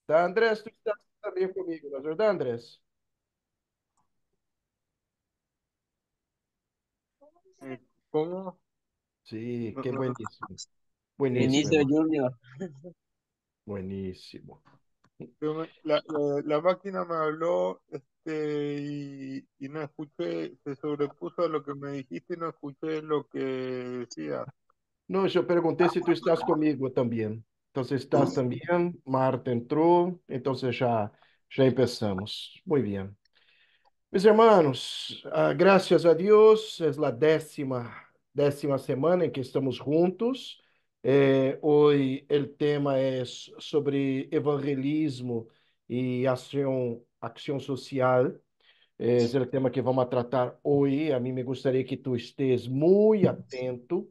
Tá, Andrés, tú estás también conmigo, ¿no es verdad, Andrés? Eh, ¿Cómo? Sí, No, qué no, no. buenísimo. Buenísimo, Vinicio hermano. Junior. Buenísimo. La máquina me habló y no escuché, se sobrepuso a lo que me dijiste y no escuché lo que decía. No, yo pregunté si tú estás conmigo también. Entonces, ¿estás también? Marta entró, entonces ya empezamos. Muy bien. Mis hermanos, gracias a Dios, es la décima semana en que estamos juntos. Hoy el tema es sobre evangelismo y acción social. Es el tema que vamos a tratar hoy. A mí me gustaría que tú estés muy atento,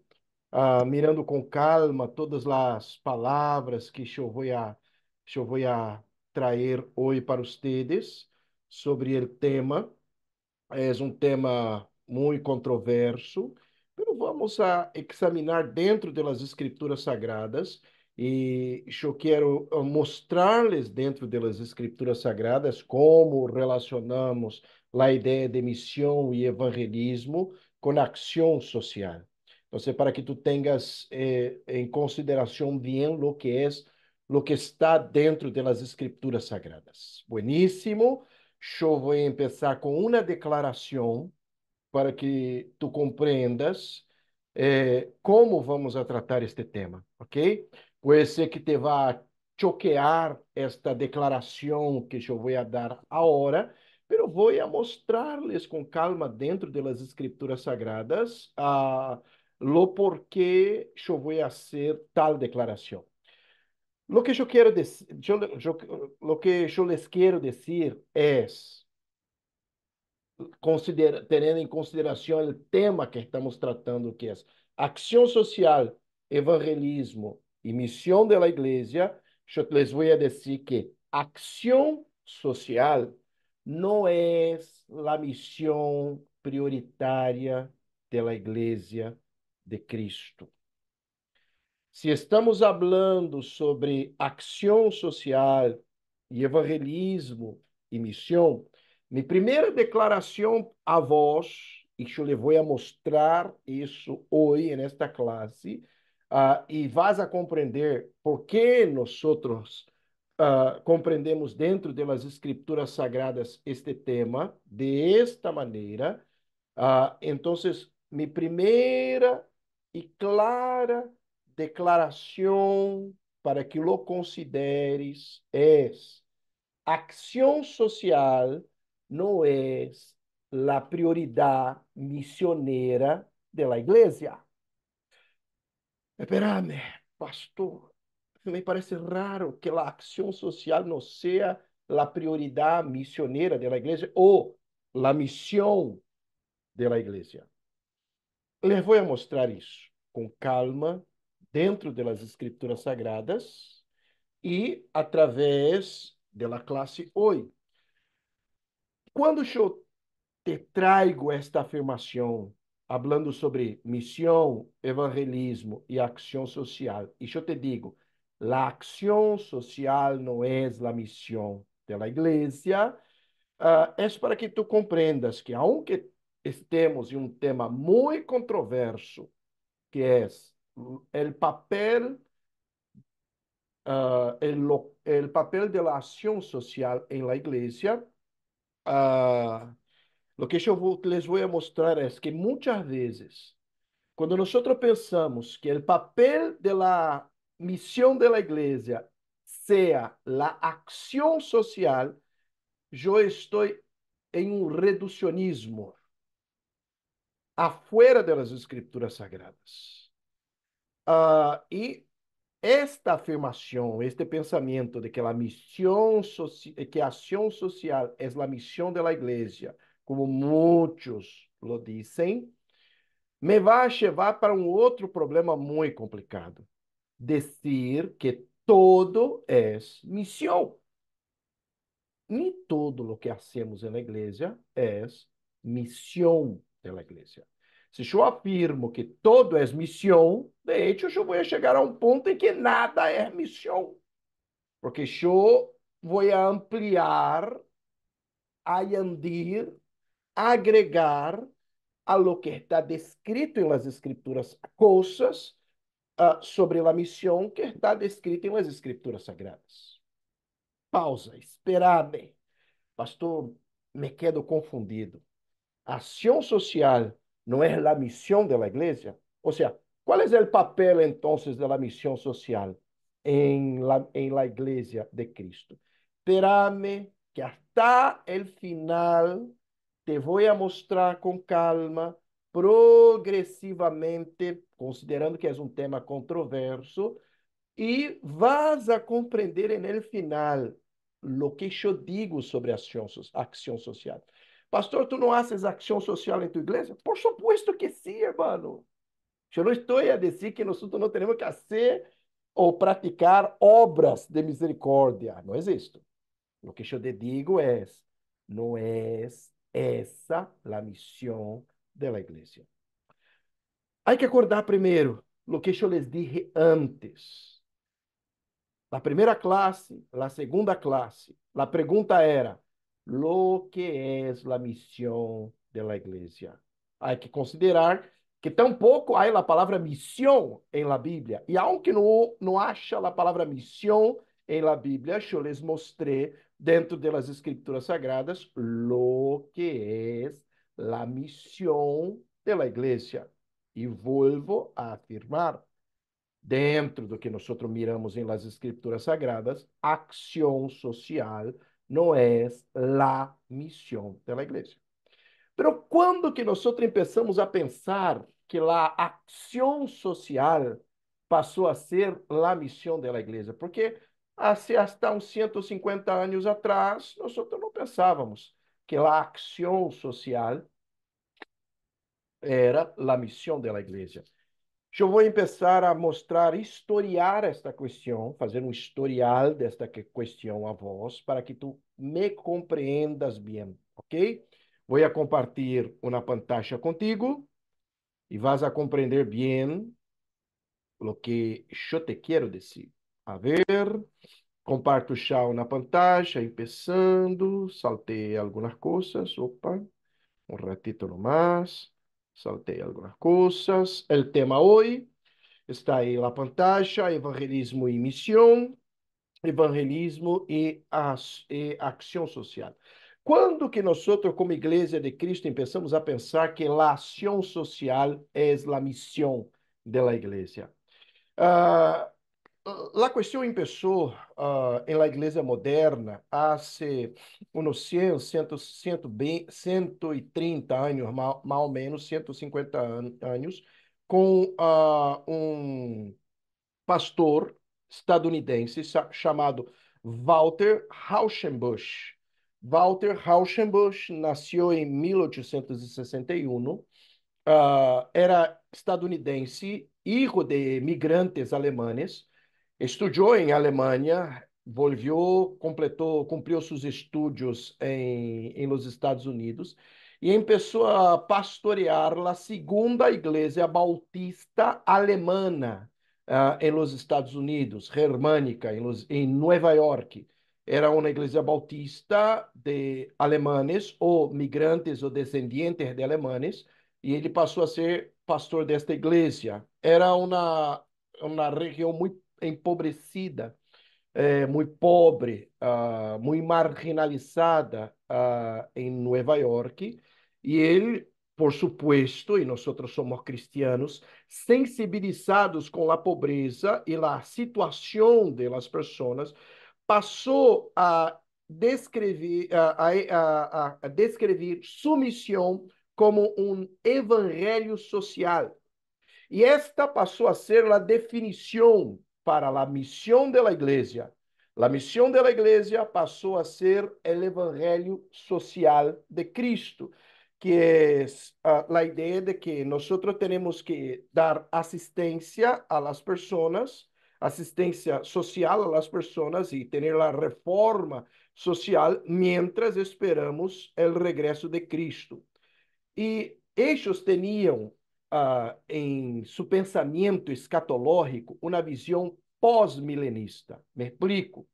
mirando con calma todas las palabras que yo voy a traer hoy para ustedes sobre el tema. É um tema muito controverso, mas vamos a examinar dentro das escrituras sagradas e eu quero mostrar-lhes dentro das escrituras sagradas como relacionamos a ideia de missão e evangelismo com a ação social. Então, para que tu tenhas em consideração bem lo que está dentro das escrituras sagradas. Bueníssimo. Eu vou começar com uma declaração para que tu compreendas como vamos a tratar este tema, ok? Pode ser que te vá choquear esta declaração que eu vou a dar agora, pero vou a mostrar-lhes com calma dentro das escrituras sagradas lo porquê eu vou a hacer tal declaração. Lo que eu quero decir, lo que eu les quero decir es teniendo en consideración el tema que estamos tratando, que es acción social, evangelismo y misión de la iglesia, yo les voy a decir que acción social no es la misión prioritaria de la iglesia de Cristo. Se estamos falando sobre ação social e evangelismo e missão, minha primeira declaração a vós, e eu lhe vou a mostrar isso hoje nesta classe, e vas a compreender por que nós compreendemos dentro das escrituras sagradas este tema de esta maneira. Então, minha primeira e clara declaração para que lo consideres é: acción social no es la prioridad misionera de la iglesia. Espérame, pastor, me parece raro que la acción social no sea la prioridad misionera de la iglesia o la misión de la iglesia. Les vou mostrar isso com calma dentro das escrituras sagradas e através da classe hoje. Quando eu te traigo esta afirmação, falando sobre missão, evangelismo e ação social, e eu te digo, a ação social não é a missão da igreja, é para que tu compreendas que, aunque estemos em um tema muito controverso, que é o papel, el papel de la acción social en la iglesia. Lo que les voy a mostrar es que muchas veces, cuando nosotros pensamos que el papel de la misión de la iglesia sea la acción social, yo estoy en un reduccionismo afuera de las escrituras sagradas. E esta afirmação, este pensamento de que que a ação social é a missão da igreja, como muitos lo dizem, me vai levar para um outro problema muito complicado. Dizer que todo é missão. Nem todo o que hacemos na igreja é missão da igreja. Se eu afirmo que todo é missão, de hecho, eu vou chegar a um ponto em que nada é missão. Porque eu vou ampliar, añadir, agregar a lo que está descrito en las Escrituras, cosas sobre la misión que está descrita en las Escrituras Sagradas. Pausa, esperame. Pastor, me quedo confundido. Acción social no es la misión de la iglesia. O sea, ¿cuál es el papel entonces de la misión social en la iglesia de Cristo? Espérame que hasta el final te voy a mostrar con calma, progresivamente, considerando que es un tema controverso, e vas a compreender en el final lo que yo digo sobre acción social. Pastor, ¿tú no haces acción social en tu iglesia? Por supuesto que sí, hermano. Yo no estoy a decir que nosotros no tenemos que hacer o practicar obras de misericordia. No es esto. Lo que yo te digo es, no es esa la misión de la iglesia. Hay que acordar primero lo que yo les dije antes. La primera clase, la segunda clase, la pregunta era, ¿lo que es la misión de la iglesia? Hay que considerar que tampoco hay la palabra misión en la Biblia. Y aunque no haya la palabra misión en la Biblia, yo les mostré dentro de las escrituras sagradas lo que es la misión de la iglesia. Y vuelvo a afirmar, dentro do que nós miramos em las escrituras sagradas, acción social não é la misión de la iglesia. Pero quando que nós empezamos a pensar que la acción social passou a ser la misión de la iglesia? Porque hasta uns 150 anos atrás, nós não pensávamos que la acción social era la misión de la iglesia. Eu vou começar a mostrar, historiar esta questão, fazer um historial desta questão a vós, para que tu me compreendas bem, ok? Vou a compartilhar uma pantalla contigo e vas a compreender bem o que eu te quero dizer. A ver, comparto já na pantalla, empezando, saltei algumas coisas, opa, um ratito nomás, saltei algumas coisas. O tema hoje está aí na pantalla, evangelismo e missão, evangelismo e ação social. Quando que nós, como Igreja de Cristo, começamos a pensar que a ação social é a missão da igreja? A questão começou em la igreja moderna há uns 100, 130 anos, mais ou menos 150 anos, com um pastor estadunidense chamado Walter Rauschenbusch. Walter Rauschenbusch nasceu em 1861, era estadunidense, hijo de migrantes alemães, estudou em Alemanha, volvió, cumpriu seus estudos em los Estados Unidos e começou a pastorear a segunda igreja bautista alemana em los Estados Unidos, germânica, em Nova York. Era uma igreja bautista de alemães ou migrantes ou descendentes de alemães, e ele passou a ser pastor desta igreja. Era uma região muito empobrecida, muito pobre, muito marginalizada em Nova York. E ele, por supuesto, e nós somos cristianos, sensibilizados com a pobreza e a situação das pessoas, passou a descrever, a descrever sua missão como um evangelho social. E esta passou a ser a definição para a missão da igreja. A missão da igreja passou a ser o evangelho social de Cristo, que é a ideia de que nós temos que dar assistência a las pessoas, assistência social a las pessoas e ter a reforma social mientras esperamos o regresso de Cristo. E eles tinham em seu pensamento escatológico uma visão pós-milenista. Me explico.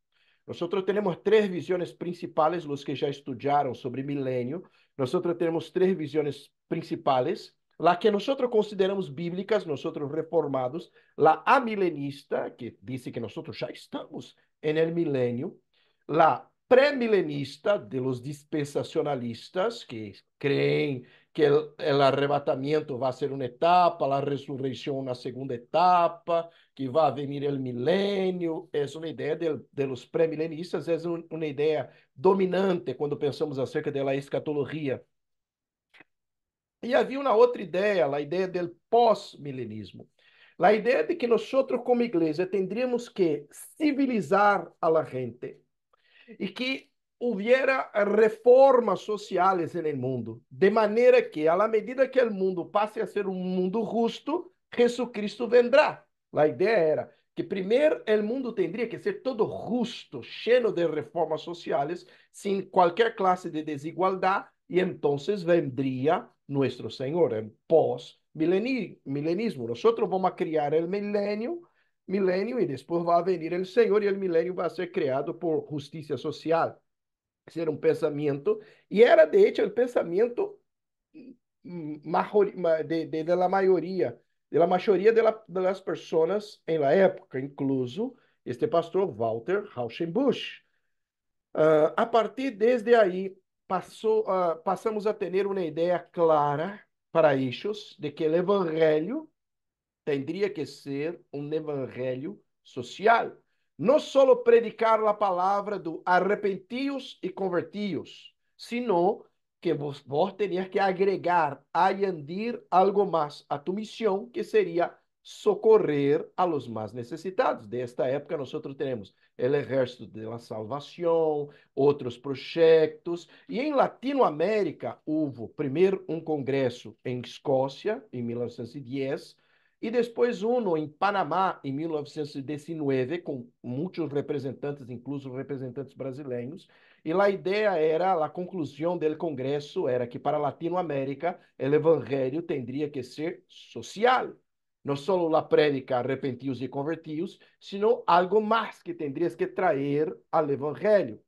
Nosotros tenemos tres visiones principales, los que ya estudiaron sobre milenio. Nosotros tenemos tres visiones principales. La que nosotros consideramos bíblicas, nosotros reformados, la amilenista, que dice que nosotros ya estamos en el milenio, la premilenista de los dispensacionalistas, que creen que el arrebatamiento va a ser una etapa, la resurrección una segunda etapa, que vai venir o milênio, é uma ideia de los pré-milenistas, é uma ideia dominante quando pensamos acerca da escatologia. E havia uma outra ideia, a ideia do pós-milenismo. A ideia de que nós, como igreja, tendríamos que civilizar a la gente e que hubiera reformas sociais no mundo, de maneira que, à medida que o mundo passe a ser um mundo justo, Jesucristo vendrá. A ideia era que primeiro o mundo teria que ser todo justo, cheio de reformas sociais, sem qualquer classe de desigualdade, e então vendria nosso Senhor, o pós-milenismo. Nós vamos criar o milênio e depois vai vir o Senhor e o milênio vai ser criado por justiça social. Esse era um pensamento, e era de hecho o pensamento de la maioria, de la maioria de las personas en la época, incluso este pastor Walter Rauschenbusch. A partir desde aí, passamos a ter uma ideia clara para ellos de que o evangelho tendría que ser um evangelho social. Não só predicar a palavra do arrepentidos e convertidos, sino que vos terias que agregar, añadir algo mais a tu missão, que seria socorrer a los mais necessitados. Desta época, nós temos o Exército de la Salvação, outros projetos, e em Latinoamérica houve primeiro um congresso em Escócia, em 1910, e depois um em Panamá, em 1919, com muitos representantes, incluso representantes brasileiros. E a ideia era, a conclusão do congresso era que para a Latinoamérica o evangelho tendria que ser social. Não só a prédica arrepentidos e convertidos, sino algo mais que tendrías que trazer ao evangelho.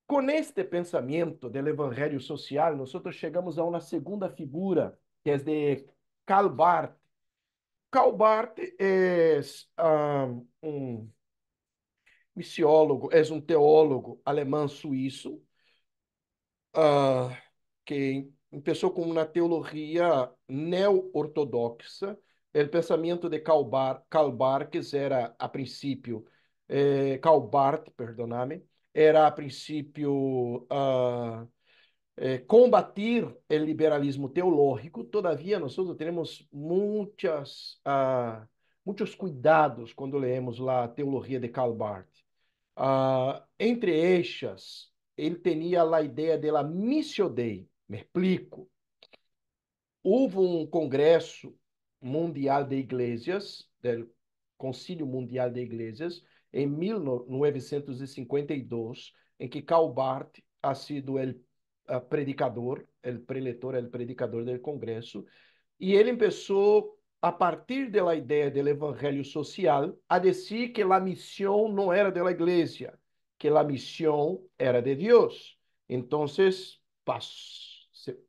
Com este pensamento do evangelho social, nós chegamos a uma segunda figura, que é de Karl Barth. Karl Barth é um missiólogo, é um teólogo alemão-suíço, uh, que começou com uma teologia neo-ortodoxa. O pensamento de Karl Barth era, a princípio, Karl Barth, perdoname, era, a princípio, combatir o liberalismo teológico. Todavia, nós temos muitos cuidados quando leemos a teologia de Karl Barth. Entre estas, ele tinha a ideia da missio Dei. Me explico. Houve um congresso mundial de igrejas, do Concílio Mundial de Igrejas, em 1952, em que Karl Barth ha sido o predicador, o preletor, o predicador do congresso, e ele começou, a partir da ideia do evangelho social, a dizer que a missão não era da igreja, que a missão era de Deus. Então,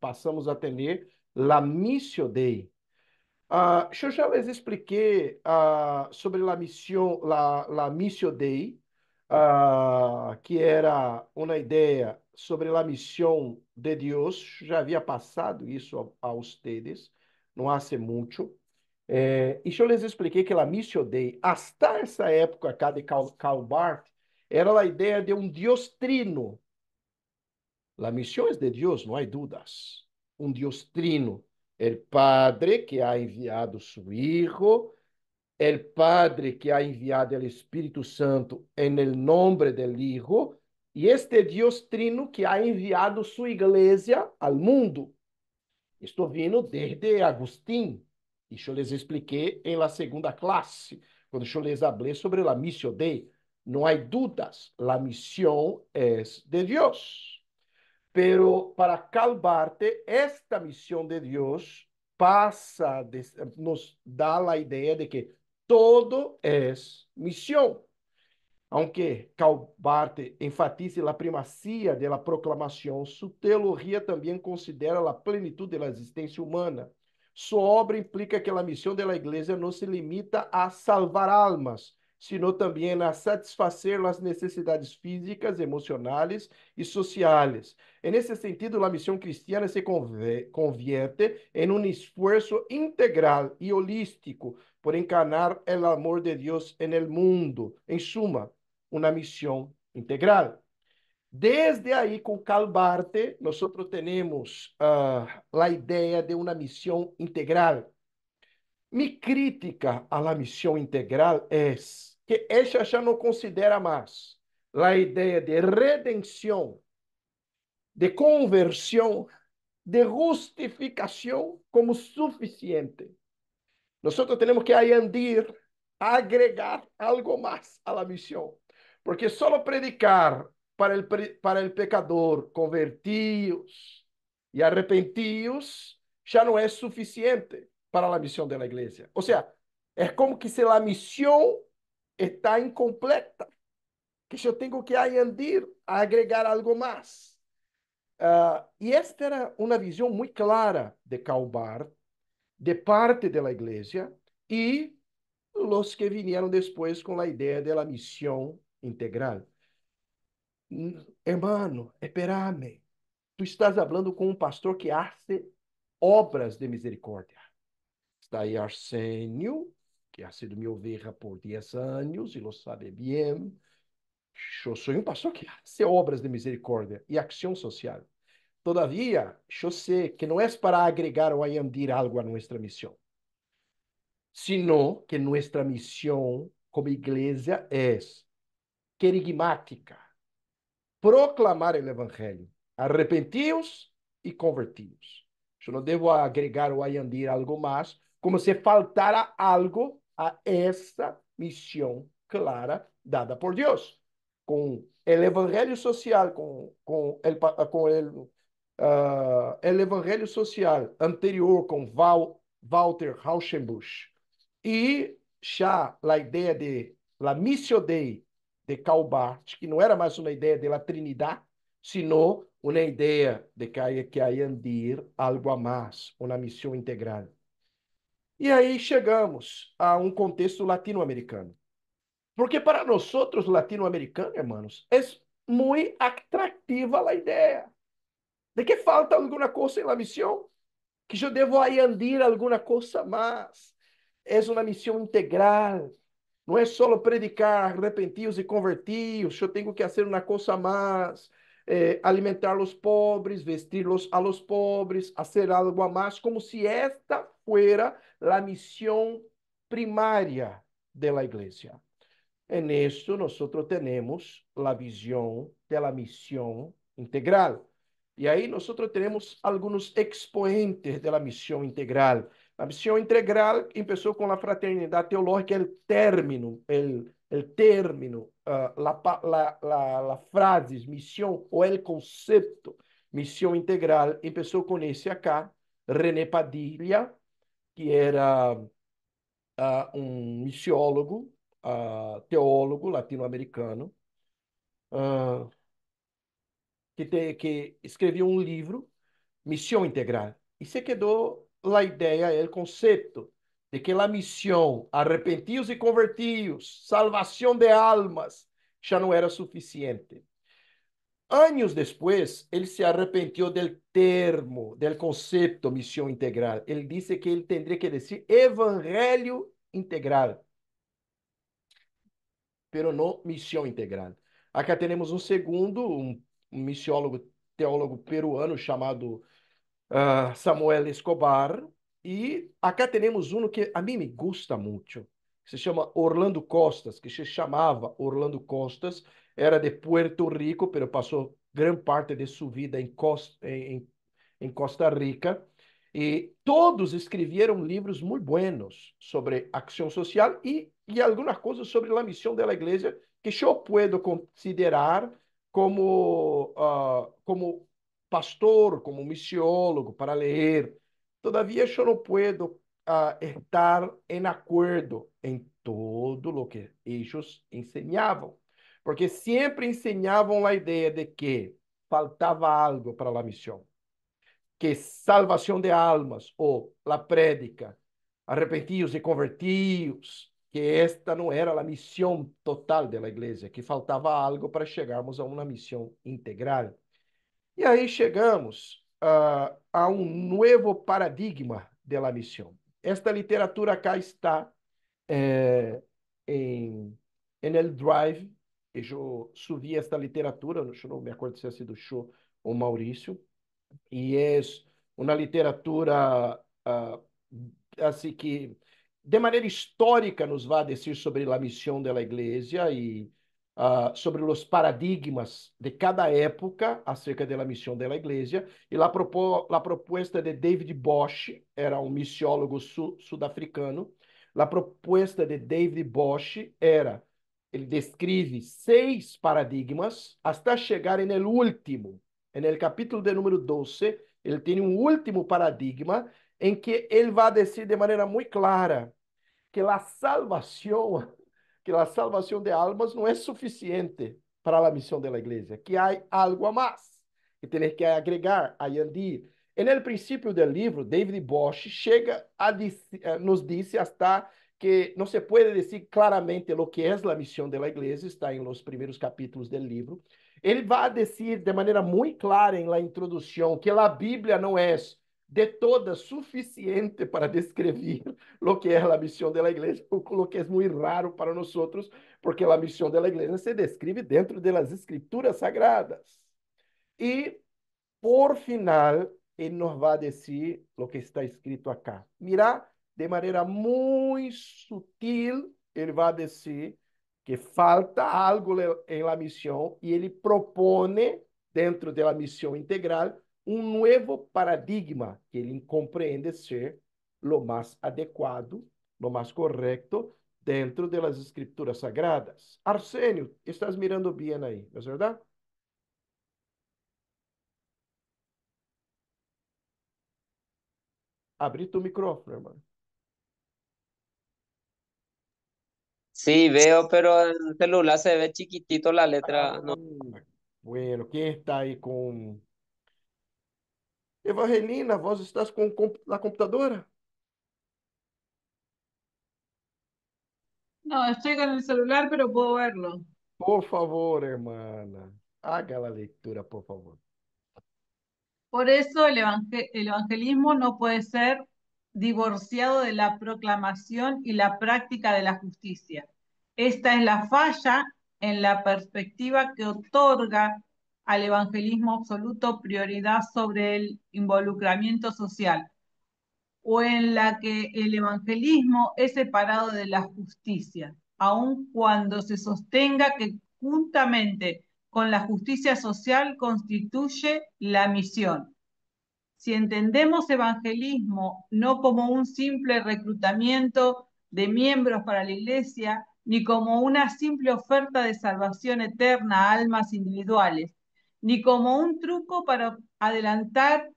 passamos a ter a missio Dei. Eu já les expliquei sobre a missio Dei, que era uma ideia sobre a missão de Deus. Já havia passado isso a vocês, não há muito. E eu les expliquei que a missio Dei, hasta essa época cá de Karl Barth, era a ideia de um Deus trino. A missão é de Deus, não há dúvidas. Um Deus trino. El Padre que ha enviado su Hijo, el Padre que ha enviado el Espíritu Santo en el nombre del Hijo, y este Dios trino que ha enviado su iglesia al mundo. Estou vindo desde Agustín, e eu les expliquei em la segunda classe, quando eu les hablé sobre la missio Dei. Não há dúvidas, la missão é de Deus. Pero para Karl Barth, esta missão de Deus nos dá a ideia de que todo é missão. Aunque Calbart enfatiza a primacia da proclamação, sua teologia também considera a plenitude da existência humana. Sua obra implica que a missão da igreja não se limita a salvar almas, sino também a satisfazer as necessidades físicas, emocionais e sociais. En esse sentido, a missão cristiana se convierte em um esforço integral e holístico por encarnar o amor de Deus no mundo. Em suma, uma missão integral. Desde aí, com Calbart, nós temos a ideia de uma missão integral. Mi crítica a la missão integral é que ella já não considera mais a ideia de redenção, de conversão, de justificação como suficiente. Nós temos que añadir, agregar algo mais à missão. Porque só predicar para o pecador convertidos e arrepentidos já não é suficiente para a missão da igreja. Ou seja, é como que se a missão está incompleta, que eu tenho que añadir, agregar algo mais. E esta era uma visão muito clara de Calbar, de parte da igreja, e os que vinieron depois com a ideia de la misión integral. Hermano, espérame. Tu estás hablando com um pastor que hace obras de misericórdia. Está aí Arsenio, que ha sido minha oveja por 10 anos e lo sabe bem. Eu sou um pastor que hace obras de misericórdia e ação social. Todavia, eu sei que não é para agregar ou añadir algo a nossa missão, sino que nuestra misión como iglesia es querigmática, proclamar el evangelio, arrepentidos e convertidos. Eu não devo agregar ou añadir algo mais, como se faltara algo a essa missão clara dada por Deus. Com o evangelho social, el evangelho social anterior com Walter Rauschenbusch, e já a ideia de la missio Dei de Calbart, que não era mais uma ideia de la Trinidad, sino uma ideia de que añadir algo a mais, uma missão integral. E aí chegamos a um contexto latino-americano. Porque para nós latino-americanos, hermanos, é muito atrativa a ideia de que falta alguma coisa na missão, que eu devo añadir alguma coisa mais. É uma missão integral. Não é só predicar arrepentidos e convertidos. Eu tenho que fazer uma coisa mais. Alimentar os pobres, vestir a los pobres, fazer algo a mais, como se esta fuera a missão primária da igreja. En esto nosotros tenemos la visión de la misión integral. Y ahí nosotros tenemos algunos expoentes de la misión integral. La misión integral empezó con la fraternidad teológica, el término, la frase, misión o el concepto, misión integral, empezó con ese acá, René Padilla, que era um missiólogo, teólogo latino-americano, que escreveu um livro, Missão Integral. E se quedou a ideia, o conceito de que a missão, arrepentidos e convertidos, salvação de almas, já não era suficiente. Anos depois, ele se arrepentiu do termo, do conceito missão integral. Ele disse que ele teria que dizer evangelho integral, pero no missão integral. Acá temos um segundo, um missiólogo, teólogo peruano chamado Samuel Escobar, e acá temos um que a mim me gusta muito, que se chama Orlando Costas, que se chamava Orlando Costas, era de Puerto Rico, pero passou grande parte de sua vida em Costa Rica, e todos escreveram livros muito buenos sobre ação social e algumas coisas sobre a missão da igreja que eu posso considerar como pastor, como missiólogo, para ler. Todavia, eu não posso estar em acordo em todo o que eles ensinavam. porque sempre ensinavam a ideia de que faltava algo para a missão, que salvação de almas, ou a prédica, arrepentidos e convertidos, que esta não era a missão total da igreja, que faltava algo para chegarmos a uma missão integral. E aí chegamos a um novo paradigma da missão. Esta literatura cá está em, en el Drive. Eu subi esta literatura, não me acordo se é do show ou Maurício, e é uma literatura assim que de maneira histórica nos vai dizer sobre a missão da igreja e sobre os paradigmas de cada época acerca da missão da igreja. E a proposta de David Bosch, era um missiólogo sul-africano, a proposta de David Bosch era, ele descreve 6 paradigmas até chegar no último, no capítulo de número 12, ele tem um último paradigma em que ele vai dizer de maneira muito clara que a salvação de almas não é suficiente para a missão da igreja, que há algo a mais, que tem que agregar, añadir. No princípio do livro, David Bosch chega nos disse hasta que não se pode dizer claramente o que é a missão da igreja, está em los primeiros capítulos do livro. Ele vai dizer de maneira muito clara em la introdução que a Bíblia não é de toda suficiente para descrever lo que é a missão da igreja, o que é muito raro para nós, porque a missão da igreja se descreve dentro das escrituras sagradas. E, por final, ele nos vai dizer o que está escrito acá. Mira, de maneira muito sutil, ele vai dizer que falta algo em la missão e ele propõe, dentro da missão integral, um novo paradigma que ele compreende ser lo mais adequado, lo mais correto dentro das escrituras sagradas. Arsênio, estás mirando bem aí, não é verdade? Abri tu micrófono, hermano. Sí, veo, pero en el celular se ve chiquitito la Ah, letra. No. bueno, quem está aí com... Evangelina, vós estás com a computadora? No, estoy con el celular, pero puedo verlo. Por favor, hermana, haga a leitura, por favor. Por eso el evangelismo no puede ser divorciado de la proclamación y la práctica de la justicia. Esta es la falla en la perspectiva que otorga al evangelismo absoluto prioridad sobre el involucramiento social, o en la que el evangelismo es separado de la justicia, aun cuando se sostenga que juntamente con la justicia social constituye la misión. Si entendemos evangelismo no como un simple reclutamiento de miembros para la iglesia, ni como una simple oferta de salvación eterna a almas individuales, ni como un truco para adelantar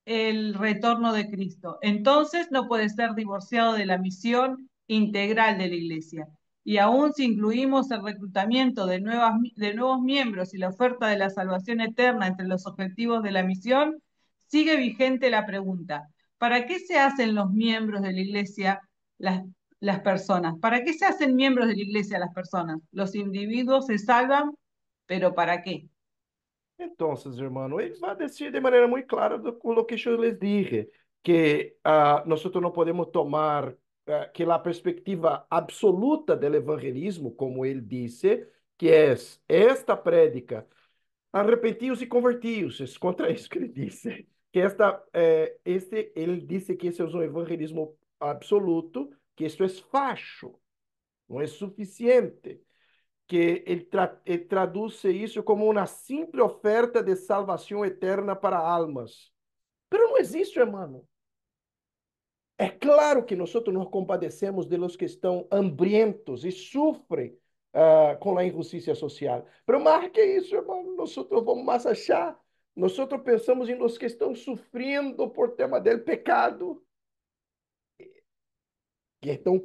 el retorno de Cristo. Entonces no puede ser divorciado de la misión integral de la Iglesia. Y aún si incluimos el reclutamiento de nuevos miembros y la oferta de la salvación eterna entre los objetivos de la misión, sigue vigente la pregunta: ¿para qué se hacen los miembros de la Iglesia las personas? ¿Para qué se hacen miembros de la Iglesia las personas? Los individuos se salvan, pero ¿para qué? Então, irmãos, ele vai dizer de maneira muito clara com o que eu lhes dije, que nós não podemos tomar que a perspectiva absoluta do evangelismo, como ele disse, que é esta prédica, arrepentidos e convertidos, é contra isso que ele disse, que ele disse que esse é um evangelismo absoluto, que isso é facho, não é suficiente, que ele traduz isso como uma simples oferta de salvação eterna para almas. Mas não existe, irmão. É claro que nós nos compadecemos de los que estão hambrientos e sofrem com a injustiça social. Mas mais que isso, irmão, nós vamos mais achar. Nós pensamos em los que estão sofrendo por tema del pecado, que estão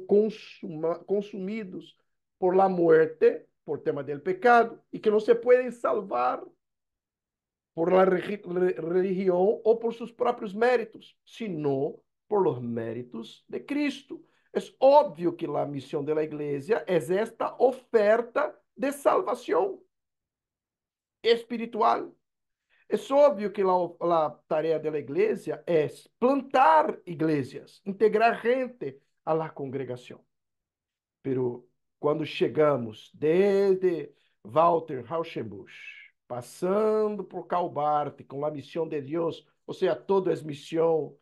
consumidos por la muerte, por tema del pecado y que no se pueden salvar por la religión o por sus propios méritos, sino por los méritos de Cristo. Es obvio que la misión de la iglesia es esta oferta de salvación espiritual. Es obvio que la tarea de la iglesia es plantar iglesias, integrar gente a la congregación. Pero quando chegamos desde Walter Rauschenbusch, passando por Karl Barth, com a missão de Deus, ou seja, todo é missão,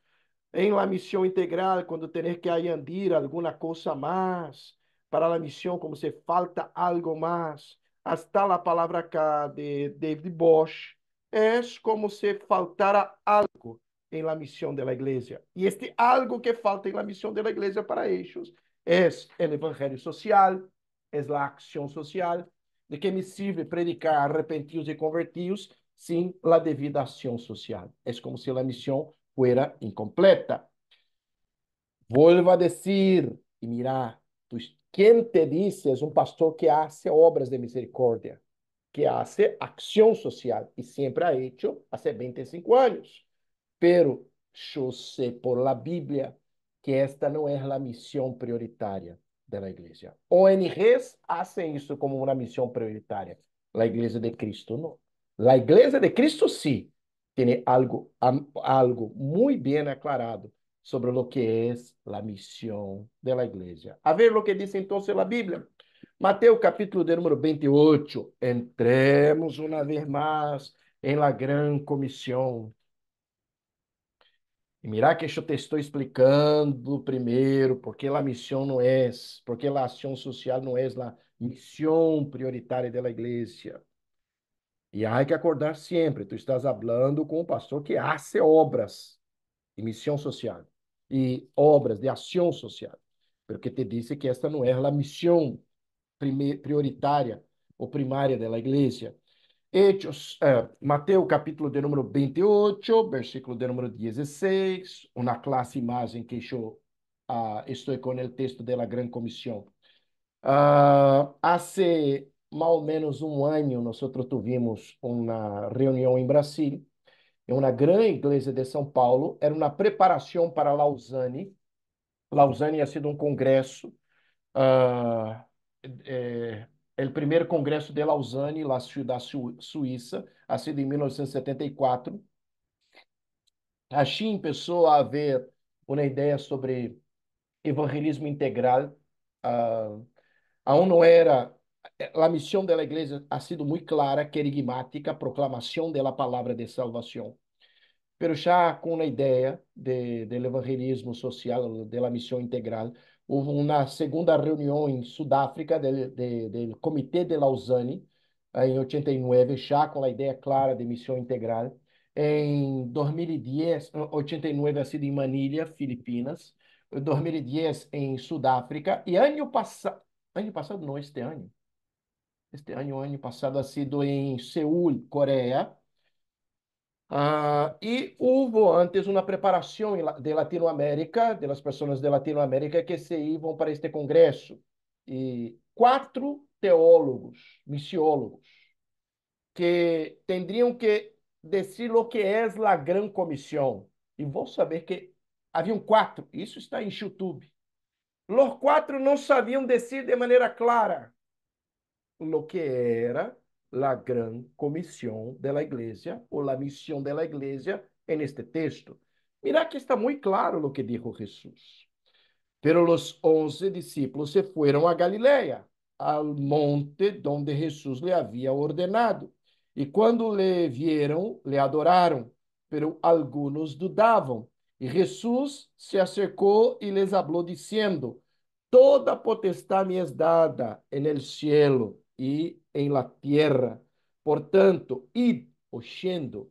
em la missão integral, quando tener que añadir alguma coisa mais para a missão, como se falta algo mais, hasta a palavra cá de David Bosch, é como se faltara algo em la missão da igreja. E este algo que falta em la missão da igreja para eles é o evangelho social, é a ação social. De que me sirve predicar arrepentidos e convertidos sem a devida ação social? É como se a missão fuera incompleta. Vuelvo a decir, y mira, ¿quién te dice es un pastor que hace obras de misericordia, que hace acción social y siempre ha hecho hace 25 años? Pero yo sé por la Biblia que esta no es la misión prioritaria de la iglesia. ONGs hacen eso como una misión prioritaria. La iglesia de Cristo no. La iglesia de Cristo sí tiene algo muy bien aclarado sobre lo que es la misión de la iglesia. A ver lo que dice entonces la Biblia. Mateo capítulo de número 28. Entremos una vez más en la gran comisión. E mira que eu te estou explicando primeiro porque a missão não é, porque a ação social não é a missão prioritária da igreja. E há que acordar sempre, tu estás falando com um pastor que hace obras de missão social e obras de ação social, porque te disse que esta não é a missão prioritária ou primária da igreja. Hechos, Mateo capítulo de número 28, versículo de número 16, uma classe imagem que eu estou com o texto da Gran Comissão. Hace mais ou menos um ano, nós tivemos uma reunião em Brasil, em uma grande igreja de São Paulo, era uma preparação para Lausanne. Lausanne ha sido um congresso o primeiro congresso de Lausanne, lá da Suíça, ha sido em 1974. Assim começou a haver uma ideia sobre evangelismo integral. Aún não era... A missão da igreja ha sido muito clara, querigmática, proclamação da palavra de salvação. Pero já com a ideia do evangelismo social, da missão integral, houve uma segunda reunião em Sudáfrica do Comitê de Lausanne, em 89, já com a ideia clara de missão integral. Em 2010, 89 ha sido em Manilha, Filipinas. Em 2010 em Sudáfrica. E ano passado não, este ano passado ha sido em Seul, Coreia. E houve antes uma preparação de Latinoamérica, das pessoas de Latinoamérica que se iam para este congresso. E 4 teólogos, missiólogos, que teriam que dizer o que é a Gran Comissão. E vou saber que haviam 4, isso está em YouTube. Os 4 não sabiam dizer de maneira clara o que era la gran comisión de la iglesia o la misión de la iglesia en este texto. Mira que está muy claro lo que dijo Jesús. Pero los 11 discípulos se fueron a Galilea, al monte donde Jesús le había ordenado. Y cuando le vieron, le adoraron, pero algunos dudaban. Y Jesús se acercó y les habló diciendo: Toda potestad me es dada en el cielo y en la tierra. Por tanto, id, oyendo,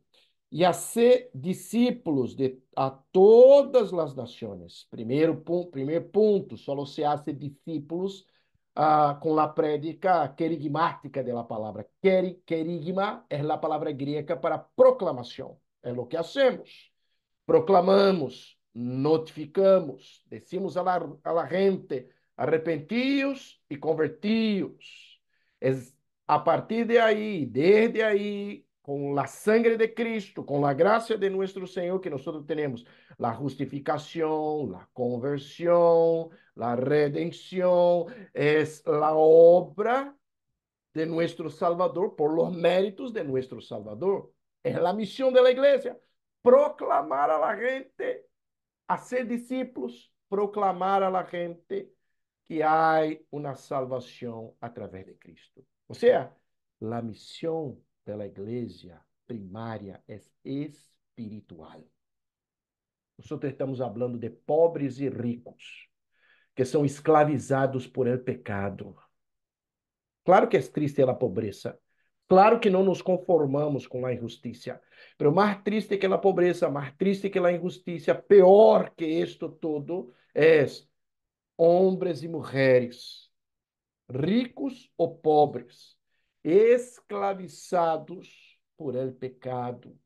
e hacer discípulos a todas as nações. Primeiro ponto, só se hace discípulos com a prédica querigmática da palavra. Querigma é a palavra grega para proclamação. É o que hacemos. Proclamamos, notificamos, decimos a la gente, arrepentidos e convertidos. Es a partir de ahí, desde ahí, con la sangre de Cristo, con la gracia de nuestro Señor, que nosotros tenemos la justificación, la conversión, la redención, es la obra de nuestro Salvador por los méritos de nuestro Salvador. Es la misión de la iglesia, proclamar a la gente, hacer discípulos, proclamar a la gente que hay una salvación a través de Cristo. O sea, la misión de la iglesia primaria es espiritual. Nosotros estamos hablando de pobres e ricos que são esclavizados por el pecado. Claro que é triste a pobreza. Claro que não nos conformamos com a injustiça. Pero mais triste que a pobreza, mais triste que a injustiça, pior que isto tudo, é homens e mulheres, ricos ou pobres, esclavizados por el pecado.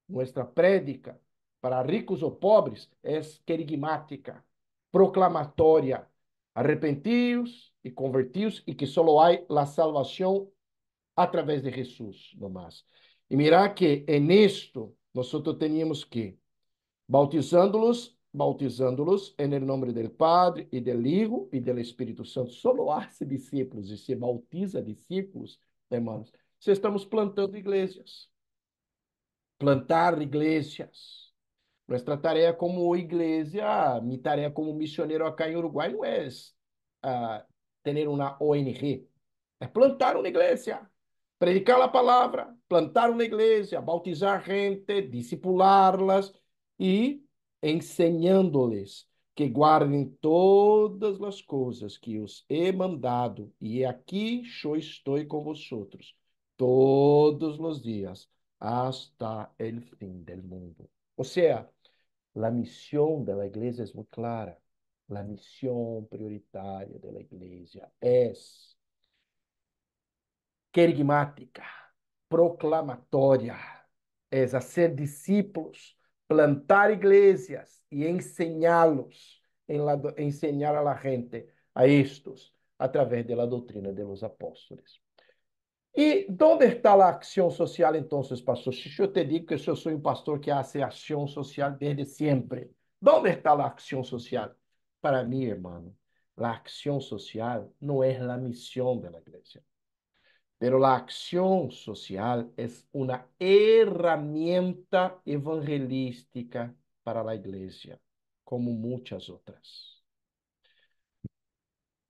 Nuestra prédica para ricos ou pobres é querigmática, proclamatória. Arrepentidos e convertidos e que só há a salvação através de Jesus, no más. E mira que en esto nosotros teníamos que bautizándolos en el nombre del Padre y del Hijo y del Espíritu Santo. Solo hace discípulos e se bautiza discípulos, hermanos, se estamos plantando igrejas. Plantar igrejas. Nuestra tarea como iglesia, mi tarea como misionero acá en Uruguay no es tener una ONG, es plantar una iglesia, predicar la palabra, plantar una iglesia, bautizar gente, discipularlas y enseñándoles que guardem todas as coisas que os he mandado, e aqui eu estou com vosotros todos os dias, hasta el fin del mundo. O sea, la misión de la iglesia es muy clara. La misión prioritaria de la iglesia es querigmática, proclamatória, es hacer discípulos, plantar iglesias y enseñarlos, enseñar a la gente a estos a través de la doctrina de los apóstoles. E onde está a ação social, então, pastor? Se eu te digo que eu sou um pastor que faz ação social desde sempre. Onde está a ação social? Para mim, irmão, a ação social não é a missão da igreja. Pero a ação social é uma herramienta evangelística para a igreja, como muitas outras.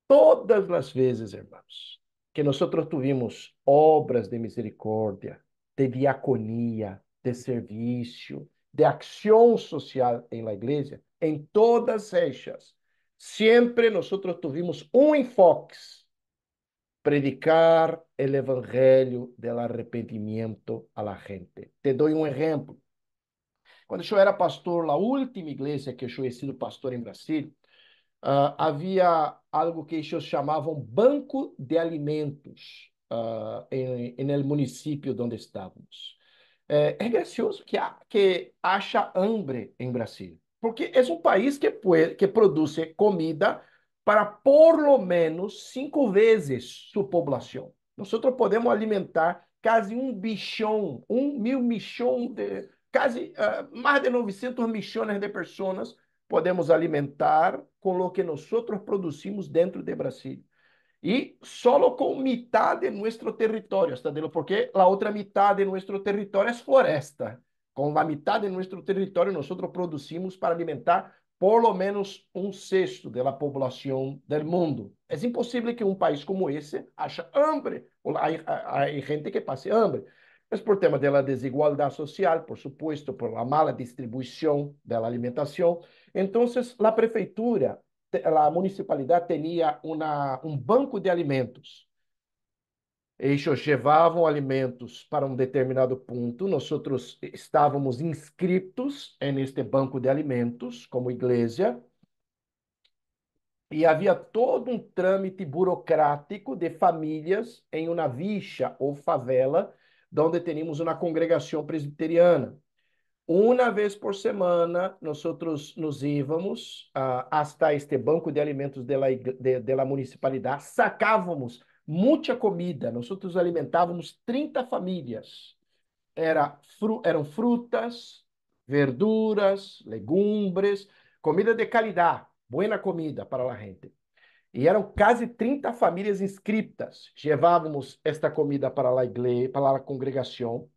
Todas as vezes, irmãos, que nós tuvimos obras de misericórdia, de diaconia, de serviço, de ação social em la igreja, em todas elas, sempre nós tivemos um enfoque: predicar o evangelho do arrependimento a la gente. Te dou um exemplo. Quando eu era pastor, a última igreja que eu he sido pastor em Brasil, havia algo que eles chamavam banco de alimentos em el município onde estávamos. É gracioso que acha hambre em Brasil, porque é um país que produz comida para por lo menos 5 vezes sua população. Nós podemos alimentar quase 1.000 milhões quase mais de 900 milhões de pessoas podemos alimentar com o que nós produzimos dentro de Brasil. E só com metade de nosso território, está vendo? Porque a outra metade de nosso território é floresta. Com a metade de nosso território, nós produzimos para alimentar por lo menos 1/6 da população do mundo. É impossível que um país como esse ache hambre. Há gente que passe hambre. Mas por tema da desigualdade social, por supuesto, por a mala distribuição da alimentação. Então, a prefeitura, a municipalidade tinha um banco de alimentos. Eles levavam alimentos para um determinado ponto. Nós estávamos inscritos neste banco de alimentos como igreja. E havia todo um trâmite burocrático de famílias em uma vicha ou favela, onde teníamos uma congregação presbiteriana. Uma vez por semana, nós nos íamos hasta este banco de alimentos da municipalidade, sacávamos muita comida. Nós alimentávamos 30 famílias. Eram frutas, verduras, legumbres, comida de qualidade, boa comida para a gente. E eram quase 30 famílias inscritas. Levávamos esta comida para a igreja, para a congregação,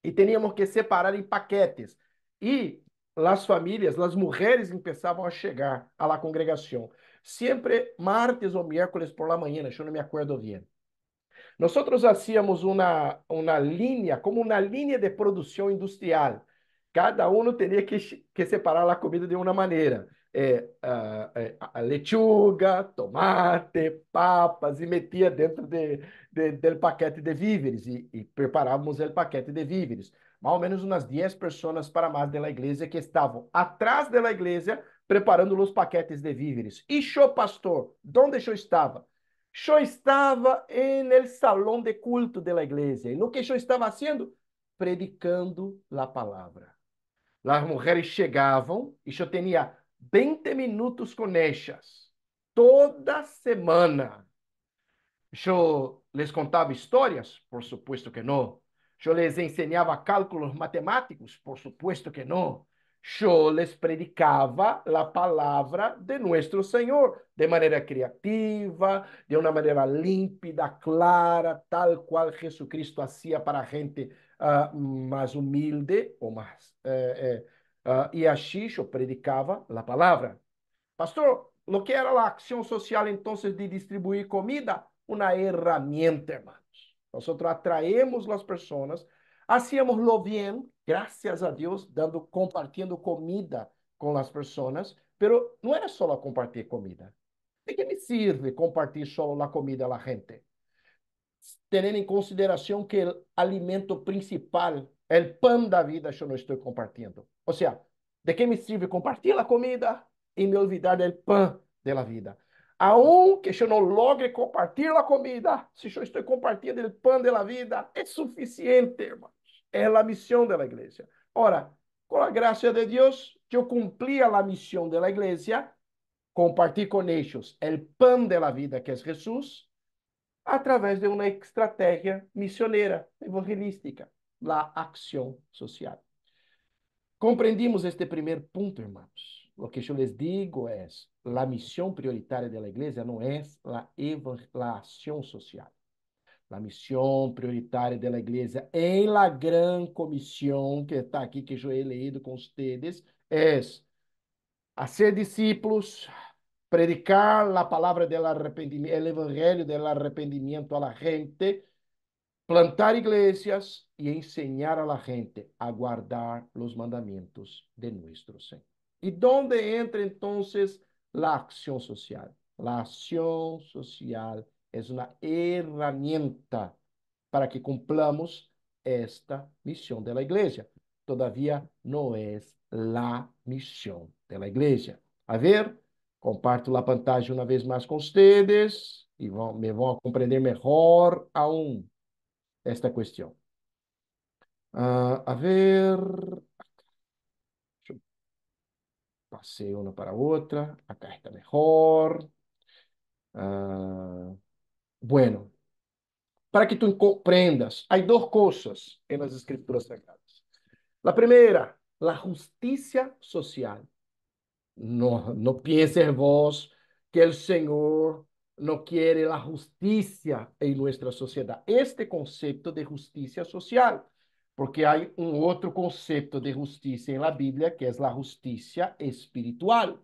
e teníamos que separar em paquetes. E as famílias, as mulheres começavam a chegar à congregação. Sempre martes ou miércoles por la manhã, eu não me acordo bem. Nosotros hacíamos una línea, como una línea de producción industrial. Cada uno tenía que separar la comida de una manera. Lechuga, tomate, papas, e metia dentro del paquete de víveres. E preparávamos o paquete de víveres. Mais ou menos umas 10 pessoas para mais da igreja que estavam atrás da igreja preparando os paquetes de víveres. E o pastor, onde eu estava? Eu estava no salão de culto da igreja. E no que eu estava fazendo? Predicando a palavra. As mulheres chegavam e eu tinha 20 minutos com elas. Toda semana. Eu les contava histórias? Por supuesto que não. Eu les ensinava cálculos matemáticos? Por supuesto que não. Eu les predicava a palavra de nosso Senhor de maneira criativa, de uma maneira límpida, clara, tal qual Jesucristo hacía para a gente mais humilde ou mais. E assim eu predicava a palavra. Pastor, lo que era a ação social entonces de distribuir comida? Uma herramienta, hermanos. Nosotros atraemos as pessoas, hacíamos lo bien, gracias a Deus, compartindo comida com as pessoas, pero não era só compartilhar comida. De que me sirve compartilhar só a comida a la gente? Tendo em consideração que o alimento principal, o pão da vida, eu não estou compartilhando. Ou seja, de que me sirve compartilhar a comida e me olvidar do pão da vida? Aunque eu não logre compartilhar a comida, se eu estou compartilhando o pão da vida, é suficiente, irmãos. É a missão da igreja. Ora, com a graça de Deus, eu cumpri a missão da igreja, compartilhar com eles o pão da vida, que é Jesus, através de uma estratégia missioneira, evangelística, a ação social. Compreendimos este primeiro ponto, irmãos. O que eu les digo é, a missão prioritária da igreja não é a ação social. A missão prioritária da igreja em la gran comissão que está aqui, que eu he leído com vocês, é ser discípulos, predicar a palavra del arrependimiento, el evangelio del arrependimiento a la gente, plantar iglesias y enseñar a la gente a guardar los mandamientos de nuestro Señor. ¿Y dónde entra entonces la acción social? La acción social es una herramienta para que cumplamos esta misión de la iglesia. Todavía no es la misión de la iglesia. A ver, comparto a pantalla uma vez mais com vocês e me vão compreender melhor aún esta questão. A ver, passei uma para outra, acá está melhor. Bueno, para que tu comprendas, há duas coisas nas escrituras sagradas. A primeira, a justiça social. Não pienses vos que o Senhor não quer a justiça em nossa sociedade. Este conceito de justiça social, porque há outro conceito de justiça em la Bíblia, que é a justiça espiritual.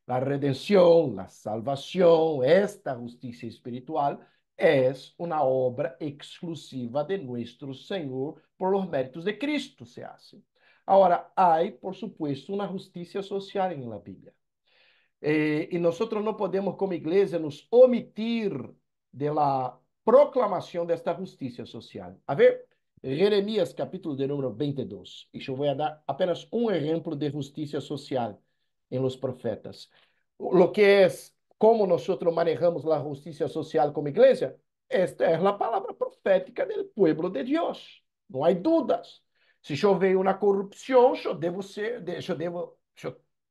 A redenção, a salvação, esta justiça espiritual é uma obra exclusiva de nosso Senhor por los méritos de Cristo, se hace. Agora, há, por supuesto, uma justiça social em la Bíblia. E nós não podemos, como igreja, nos omitir da proclamação desta justiça social. A ver, Jeremias, capítulo de número 22. E eu vou dar apenas um exemplo de justiça social em los profetas. Lo que é, como nós manejamos a justiça social como igreja, esta é a palavra profética do pueblo de Deus. Não há dúvidas. Se eu vejo uma corrupção, eu